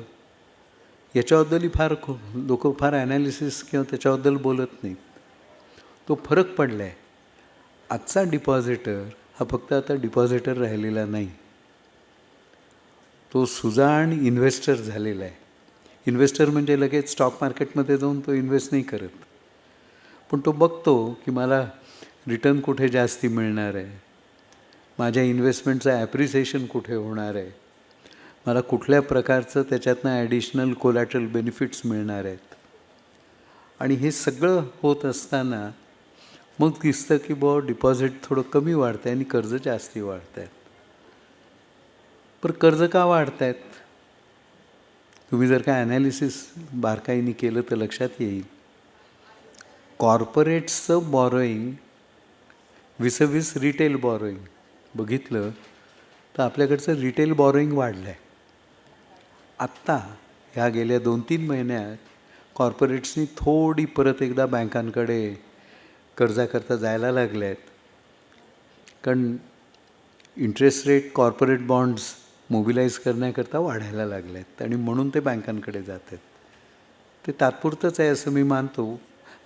याच्याबद्दलही फार लोक फार ॲनालिसिस किंवा त्याच्याबद्दल बोलत नाहीत. तो फरक पडला आहे. आजचा डिपॉझिटर हा फक्त आता डिपॉझिटर राहिलेला नाही, तो सुजाण इन्व्हेस्टर झालेला आहे. इन्व्हेस्टर म्हणजे लगेच स्टॉक मार्केटमध्ये जाऊन तो इन्व्हेस्ट नाही करत, पण तो बघतो की मला रिटर्न कुठे जास्ती मिळणार आहे, माझ्या इन्व्हेस्टमेंटचं ॲप्रिसिएशन कुठे होणार आहे, मला कुठल्या प्रकारचं त्याच्यातनं ॲडिशनल कोलॅटरल बेनिफिट्स मिळणार आहेत. आणि हे सगळं होत असताना मग दिसतं की डिपॉझिट थोडं कमी वाढतं आहे आणि कर्ज जास्ती वाढत आहेत. पण कर्ज का वाढत आहेत? तुम्ही जर का ॲनालिसिस बारकाईने केलं तर लक्षात येईल. कॉर्पोरेट्सचं बॉरोईंग विसविस रिटेल बॉरोईंग बघितलं तर आपल्याकडचं रिटेल बॉरोईंग वाढलं आहे. आत्ता ह्या गेल्या 2-3 महिन्यात कॉर्पोरेट्सनी थोडी परत एकदा बँकांकडे कर्जाकरता जायला लागले आहेत. कारण interest rate corporate bonds mobilise करण्याकरता वाढायला लागले आहेत आणि म्हणून ते बँकांकडे जात आहेत. ते तात्पुरतंच आहे असं मी मानतो.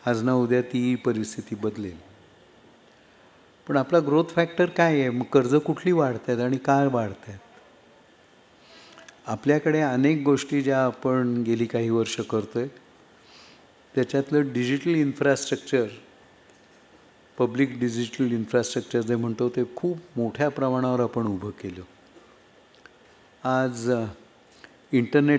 आज ना उद्या ती परिस्थिती बदलेल. पण आपला ग्रोथ फॅक्टर काय आहे? मग कर्ज कुठली वाढत आहेत आणि काय वाढत आहेत? आपल्याकडे अनेक गोष्टी ज्या आपण गेली काही वर्ष करतो आहे त्याच्यातलं digital infrastructure, public digital infrastructure जे म्हणतो ते खूप मोठ्या प्रमाणावर आपण उभं केलं. आज इंटरनेट